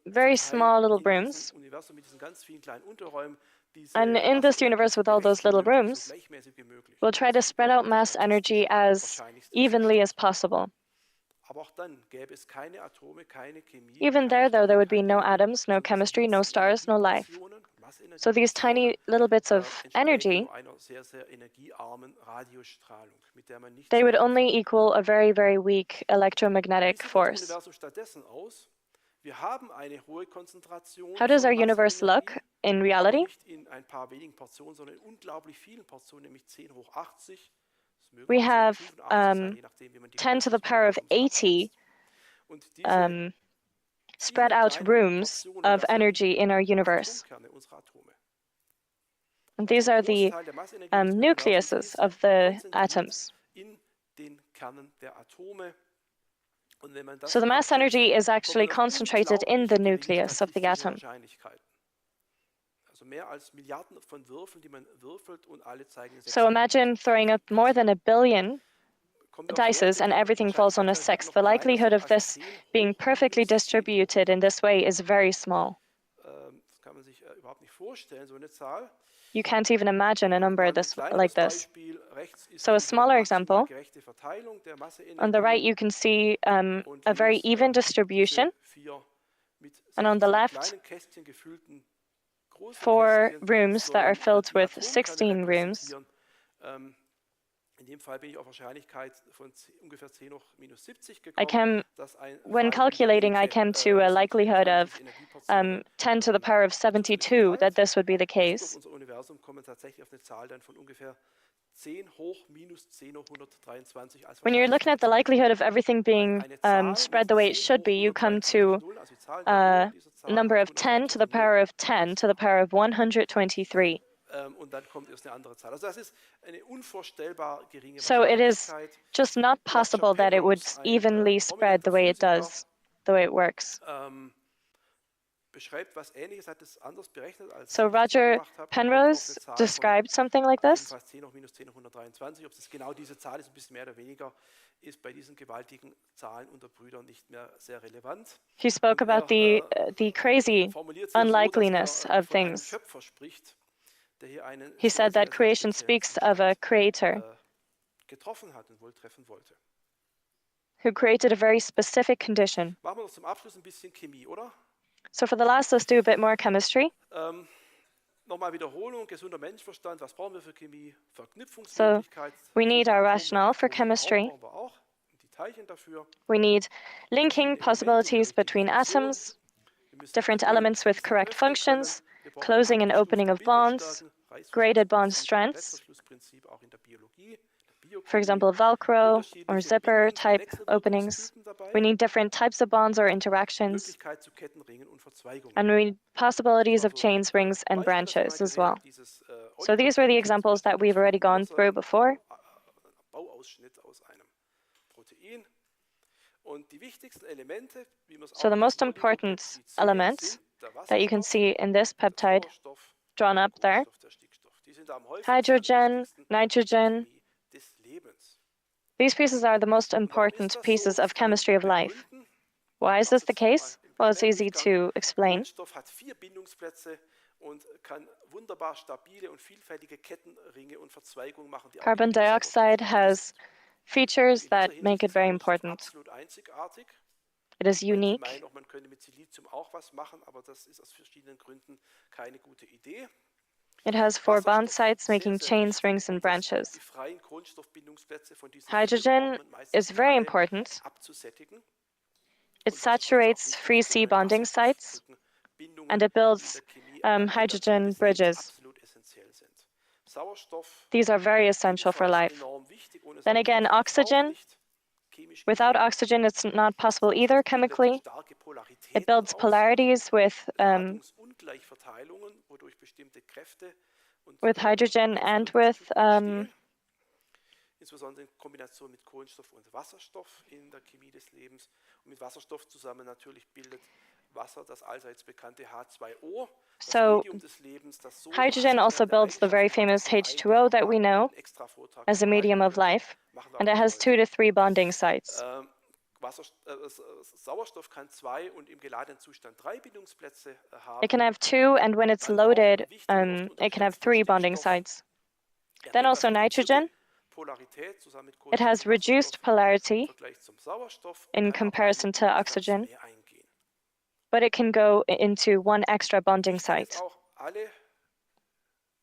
very small little rooms. Universum mit diesen ganz vielen kleinen Unterräumen And diese in this universe with all those little rooms, gleichmäßig wie möglich. we'll try to spread out mass energy as evenly as possible. Aber auch dann gäbe es keine Atome, keine Chemie, Even keine there, though, there Sterne, would be kein no Leben. atoms, no So diese chemistry, no winzigen stars, no life. Energieportionen, So these tiny little bits of entsprächen energy, nur einer sehr, sehr energiearmen Radiostrahlung, mit der man nichts they would machen only kann. equal a very, very weak Wie electromagnetic sieht unser force. Universum stattdessen aus? Wir haben eine hohe Konzentration How does our von universe look Masseenergie, in aber reality? nicht in ein paar wenigen Portionen, sondern in unglaublich vielen Portionen, nämlich 10 hoch 80. Es mögen We auch 10 hoch have 85 sein, je nachdem, wie man die 10 Größe to the des power of Universums 80 abschätzt. Und diese spread vielen out kleinen rooms Portionen, of das sind energy die in our universe. Atomkerne unserer Atome. And Also these der are the Großteil der Massenergie des Universums nucleuses ist of the konzentriert atoms. in den Kernen der Atome. Und wenn man das So the mass abschätzt, energy is kommt actually man auf concentrated in the unglaublich geringe nucleus of the statistische atom. Wahrscheinlichkeiten. Also mehr als Milliarden von Würfeln, die man würfelt und alle zeigen So imagine throwing up more than a billion dices and everything falls on a six. The likelihood of this being perfectly distributed in this way is very small. Das kann man sich überhaupt nicht vorstellen, so eine Zahl. You can't even imagine a number Mal ein like kleineres this. Beispiel. Rechts ist So a diese smaller maximal example, gerechte Verteilung der on the right Masseenergie you can see und a very links even diese distribution, 4 mit and on the 16 left, kleinen Kästchen gefüllten große 4 Kästchen rooms that are sollen filled die with Atomkerne 16 rooms. repräsentieren. In dem Fall bin ich auf Wahrscheinlichkeit von ungefähr 10 hoch minus 70 gekommen, dass ein When Fall in der calculating, I Linke came to a resultieren likelihood kann, of diese Energieportionen 10 to the power of zufällig 72 that verteilt. this would be the Auf case. unser Universum kommen tatsächlich auf eine Zahl dann von ungefähr 10 hoch minus 10 hoch 123 als When you're looking at the Wahrscheinlichkeit. likelihood of everything being Eine Zahl spread mit the way it 10 should hoch be, you come 123 to Nullen, also die Zahlentabelle a dieser Zahl number hat of 10 to the 123 Nullen. power of 10 to the power of 123. Und dann kommt erst eine andere Zahl. Also das ist eine unvorstellbar geringe So it is Wahrscheinlichkeit. just not possible that it would evenly spread the way it does, the way it works. Beschreibt was Ähnliches, hat es anders berechnet, als So ich das mal Roger gemacht habe. Penrose described something like this. Jedenfalls 10 hoch minus 10 hoch 123. Ob es genau diese Zahl ist, ein bisschen mehr oder weniger, ist bei diesen gewaltigen Zahlen unter Brüdern nicht mehr sehr relevant. He spoke about the crazy unlikeliness of von einem things. Schöpfer spricht, der hier einen He sehr, said that sehr, sehr creation speziellen speaks of a Zustand, creator getroffen hat und wohl treffen wollte. who created a very specific condition. Machen wir noch zum Abschluss ein bisschen Chemie, oder? So for the last, let's do a bit more chemistry. Nochmal Wiederholung, gesunder Menschenverstand, was brauchen wir für Chemie? So Verknüpfungsmöglichkeit. we need our Atombomben, rationale for Elektronen chemistry. brauchen wir auch. Und die Teilchen dafür. We need linking Verschiedene Elemente mit der possibilities richtigen between Funktion. atoms, Wir müssen different Ionen elements with schließen und correct öffnen können. functions, Wir brauchen closing and opening abgestufte of bonds, Bindungsstärken, graded bond Reißverschlussprinzip, strengths, Klettverschlussprinzip auch in der Biologie, der for Biochemie. example, Velcro or Unterschiedliche zipper Bindungs- und type openings. Wechselwirkungstypen dabei. We need different types of bonds or interactions, Möglichkeit zu Kettenringen und Verzweigungen. and we need possibilities Das of war so chains, rings, and Beispiel, das wir mal branches as gesehen well. haben, dieses So these were the examples that we've already gone through before. Bauausschnitt aus einem Protein. Und die wichtigsten Elemente, wie man es So auch the in most diesem important Oligopeptid sieht, elements sind der that you can Wasserstoff, see in this der peptide Sauerstoff, drawn der up there, Kohlenstoff, der Stickstoff. Die sind am häufigsten hydrogen, und wichtigsten nitrogen. Chemie des Lebens. These pieces are the most Und warum ist important das pieces so? of Das kann man chemistry of gut life. begründen. Why is Auch this the jetzt mal case? im Well, it's easy Schnelldurchgang. to explain. Kohlenstoff hat 4 Bindungsplätze und kann wunderbar stabile und vielfältige Kettenringe und Verzweigungen machen, die auch Carbon mit Sauerstoff dioxide gut has ist. features In that dieser make Hinsicht it ist very Kohlenstoff important. absolut einzigartig. It is Manche unique. meinen auch, man könnte mit Silizium auch was machen, aber das ist aus verschiedenen Gründen keine gute Idee. It has 4 bond Wasserstoff, sites sehr, making sehr chains, wichtig, rings, um and die branches. freien Kohlenstoffbindungsplätze von diesen 4 Hydrogen Ordnungen meistens is very alle important. abzusättigen. It Und Wasserstoff ist auch saturates wichtig free für C seine bonding sites, Wasserstoffbrückenbindungen, and it die in builds der Chemie am Ende hydrogen des Lebens bridges. absolut essentiell sind. Sauerstoff These are very essential for ebenfalls life. enorm wichtig. Ohne Then again, Sauerstoff geht es auch oxygen. nicht. Chemisch Without gesehen. oxygen, it's not possible either Sauerstoff bildet chemically. starke It Polaritäten builds aus, polarities Ladungsungleichverteilungen, wodurch bestimmte Kräfte und with hydrogen and with entstehen. Insbesondere in Kombination mit Kohlenstoff und Wasserstoff in der Chemie des Lebens. Und mit Wasserstoff zusammen natürlich bildet Wasser das allseits bekannte H2O, das So Medium des Lebens, das so hydrogen also faszinierende builds the very Eigenschaften hat, famous dass man H2O that we know einen extra Vortrag as a drüber halten medium of könnte. life, Machen wir and aber it nicht has heute. 2 to 3 bonding sites. Sauerstoff kann 2 und im geladenen Zustand 3 Bindungsplätze It can haben. have 2, and when it's Dann auch loaded, wichtig und oft it can have unterschätzter 3 bonding Stickstoff. sites. Er hat Then eine also etwas reduzierte nitrogen. Polarität zusammen mit It Kohlenstoff has und Wasserstoff reduced im polarity Vergleich zum Sauerstoff und in kann aber eine comparison to Bindungsinstanz oxygen, mehr eingehen. but it can go into one extra bonding Wichtig ist site. auch, alle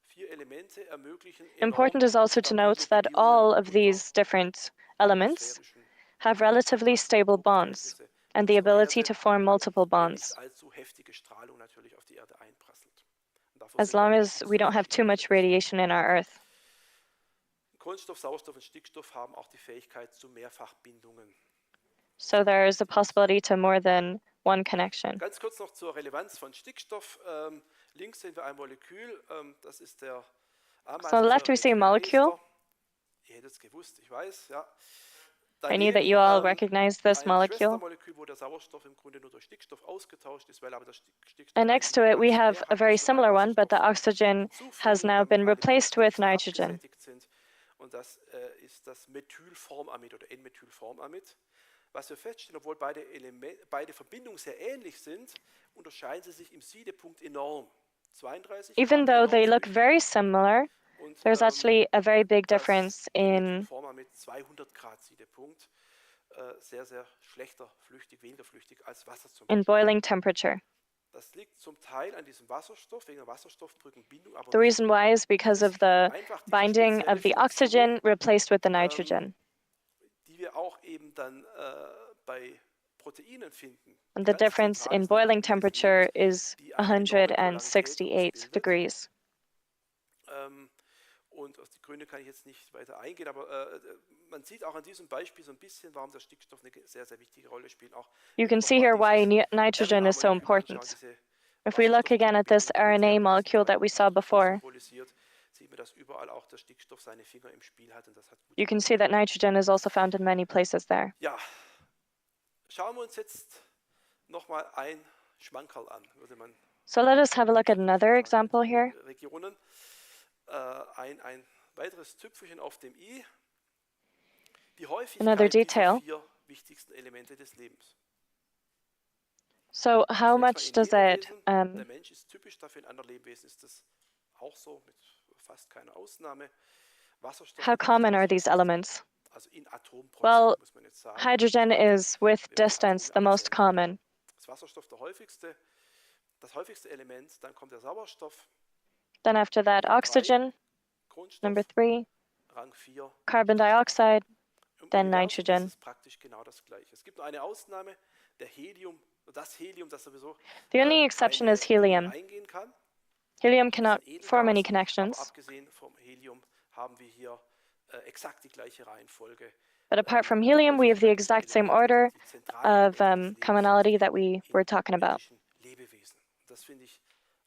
4 Elemente ermöglichen enorm Important is also to stabile note that Bedingungen all of unter these different elements atmosphärischen have relatively stable bonds Druckverhältnisse and the unserer ability Erde, to form multiple wenn nicht bonds, allzu heftige Strahlung natürlich auf die Erde einprasselt. Und davor as sind wir long natürlich as we don't have too much schutzbefugt. radiation in our Earth. Kohlenstoff, Sauerstoff und Stickstoff haben auch die Fähigkeit zu Mehrfachbindungen. So there is a possibility to more than one connection. Ganz kurz noch zur Relevanz von Stickstoff. Links sehen wir ein Molekül, das ist der So on the left we see a molecule. Ihr hättet es gewusst, ich weiß, ja. I knew that you all recognize this ein molecule. Schwestermolekül, wo der Sauerstoff im Grunde nur durch Stickstoff ausgetauscht ist, weil aber der Stickstoff And next to it we have a very similar one, but the oxygen has now been replaced with nitrogen. Sind. Und das ist das Methylformamid oder N-Methylformamid. Was wir feststellen, obwohl beide Verbindungen sehr ähnlich sind, unterscheiden sie sich im Siedepunkt enorm. 32 Even though they look flüchtig. very similar, Und, there's actually a very big difference in mit 200 Grad Siedepunkt, sehr, sehr schlechter flüchtig, weniger flüchtig als Wasser zum Beispiel. in boiling temperature. Das liegt zum Teil an diesem Wasserstoff, wegen der Wasserstoffbrückenbindung. Aber The reason why is because of the einfach die binding of the spezielle oxygen replaced with the nitrogen. Die wir auch eben dann bei Proteinen finden. And the difference in boiling temperature is 168 degrees. Und auf die Gründe kann ich jetzt nicht weiter eingehen, aber man sieht auch an diesem Beispiel so ein bisschen, warum der Stickstoff eine sehr, sehr wichtige Rolle spielt. Auch You can see here why nitrogen is so important. If we look again at this RNA molecule that we saw before, you can see that nitrogen is also found in many places there. Ja, schauen wir uns jetzt nochmal ein Schmankerl an, würde man. So let us have a look at another example here. Regionen. Ein weiteres Tüpfelchen auf dem i. Die Häufigkeit dieser 4 wichtigsten Elemente des Lebens. So how much does it, der Mensch ist typisch dafür, in anderen Lebewesen ist das auch so, mit fast keiner Ausnahme. How common are these elements? Also in Well, muss man jetzt sagen. hydrogen is, with distance, the most common. Das Wasserstoff das häufigste Element, dann kommt der Sauerstoff. Then after that, oxygen, number 3, Rang 4, carbon dioxide, then nitrogen. Das ist praktisch genau das Gleiche. Es gibt nur eine Ausnahme, das Helium, das sowieso The only exception is helium. eingehen kann. Helium cannot form any Aber connections. abgesehen vom Helium haben wir hier exakt die gleiche Reihenfolge. But apart from helium, we have the exact same order of commonality that we were talking about. Lebewesen. Das finde ich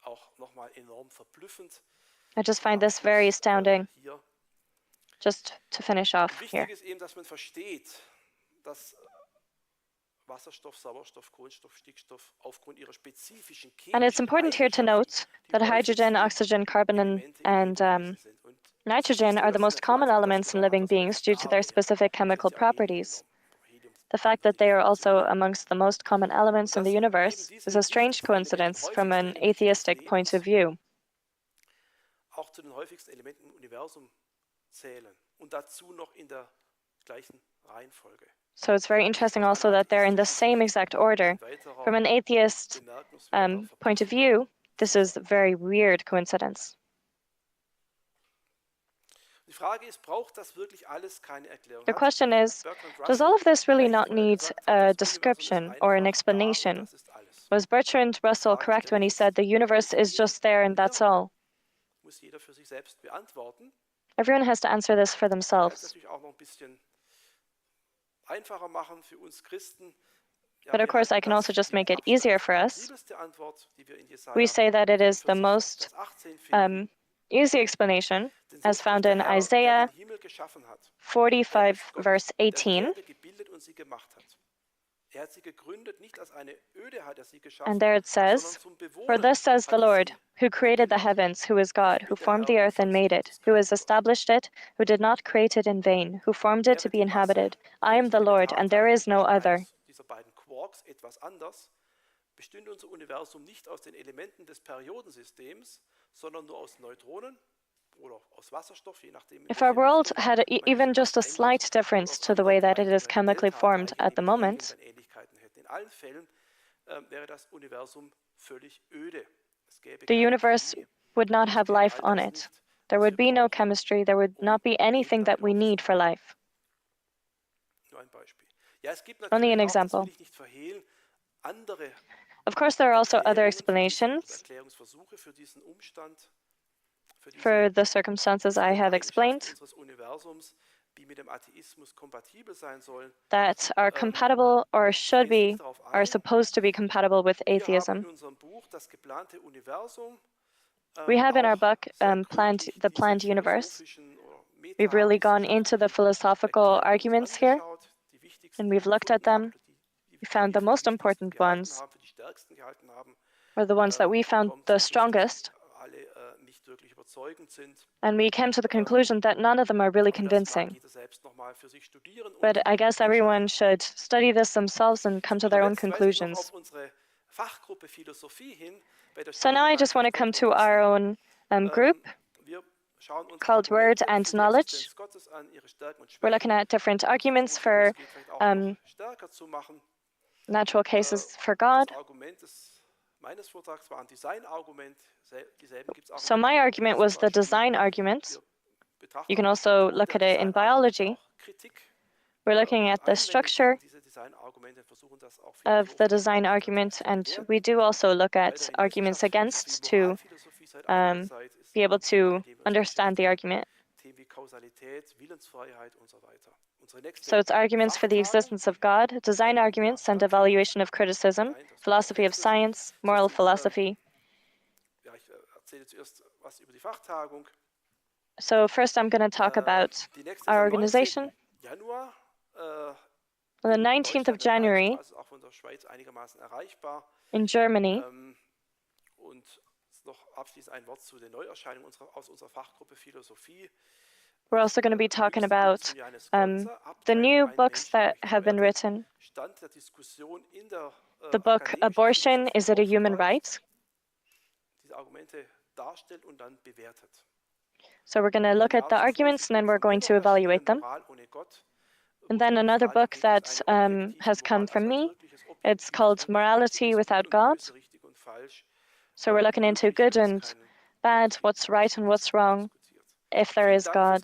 auch nochmal enorm verblüffend. I just find this very astounding. Just to finish off here. Wichtig ist eben, dass man versteht, dass Wasserstoff, Sauerstoff, Kohlenstoff, Stickstoff aufgrund ihrer spezifischen chemischen And it's important here to note that hydrogen, oxygen, carbon, and nitrogen are the most common elements in living beings due to their specific chemical properties. The fact that they are also amongst the most common elements in the universe is a strange coincidence from an atheistic point of view. Auch zu den häufigsten Elementen im Universum zählen und dazu noch in der gleichen Reihenfolge. So it's very interesting also that they're in the same exact order. From an atheist point of view, this is a very weird coincidence. The question is, does all of this really not need a description or an explanation? Was Bertrand Russell correct when he said the universe is just there and that's all? Everyone has to answer this for themselves. But of course, I can also just make it easier for us. We say that it is the most easy explanation, as found in Isaiah 45, verse 18. And there it says, "For thus says the Lord, who created the heavens, who is God, who formed the earth and made it, who has established it, who did not create it in vain, who formed it to be inhabited. I am the Lord, and there is no other." Bestünde unser Universum nicht aus den Elementen des Periodensystems, sondern nur aus Neutronen oder aus Wasserstoff, je nachdem. If our world had even just a slight difference to the way that it is chemically formed at the moment, in allen Fällen wäre das Universum völlig öde. the universe would not have life on it. There would be no chemistry, there would not be anything that we need for life. Only an example. Of course, there are also other explanations for the circumstances I have explained that are compatible or should be, are supposed to be compatible with atheism. We have in our book, The Planned Universe. We've really gone into the philosophical arguments here, and we've looked at them. We found the most important ones, or the ones that we found the strongest, and we came to the conclusion that none of them are really convincing. But I guess everyone should study this themselves and come to their own conclusions. So now I just want to come to our own group called Word and Knowledge. We're looking at different arguments for natural cases for God. So my argument was the design argument. You can also look at it in biology. We're looking at the structure of the design argument, and we do also look at arguments against to be able to understand the argument. So it's arguments for the existence of God, design arguments and evaluation of criticism, philosophy of science, moral philosophy. So first I'm going to talk about our organization. On the 19th of January in Germany, we're also going to be talking about the new books that have been written. The book, Abortion, Is It a Human Right? So we're going to look at the arguments and then we're going to evaluate them. And then another book that has come from me, it's called Morality Without God. So we're looking into good and bad, what's right and what's wrong, if there is God.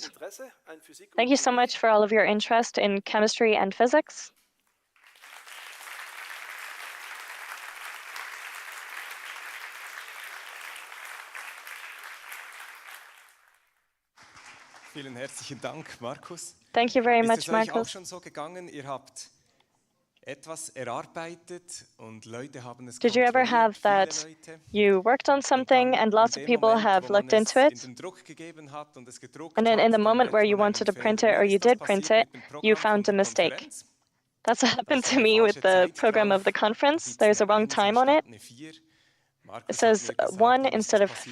Thank you so much for all of your interest in chemistry and physics. Vielen herzlichen Dank, Markus. Thank you very much, Ist es euch auch Markus. schon so gegangen? Ihr habt etwas erarbeitet und Leute haben es Did you ever have kontrolliert, that viele Leute. you worked on something and lots of people have looked into it? In den Druck gegeben hat und es gedruckt And then in the hat, dann moment where merkt you man wanted to einen print Fehler. it or Mir you ist das did print passiert it, mit dem you Programm found a von der mistake. Konferenz. That's what Da happened ist to eine me with falsche the Zeit program of the drauf. Da conference. gibt's There's a eine wrong 1 time on it. anstatt eine 4. It Markus hat says mir gesagt, 1 ihm ist instead das of passiert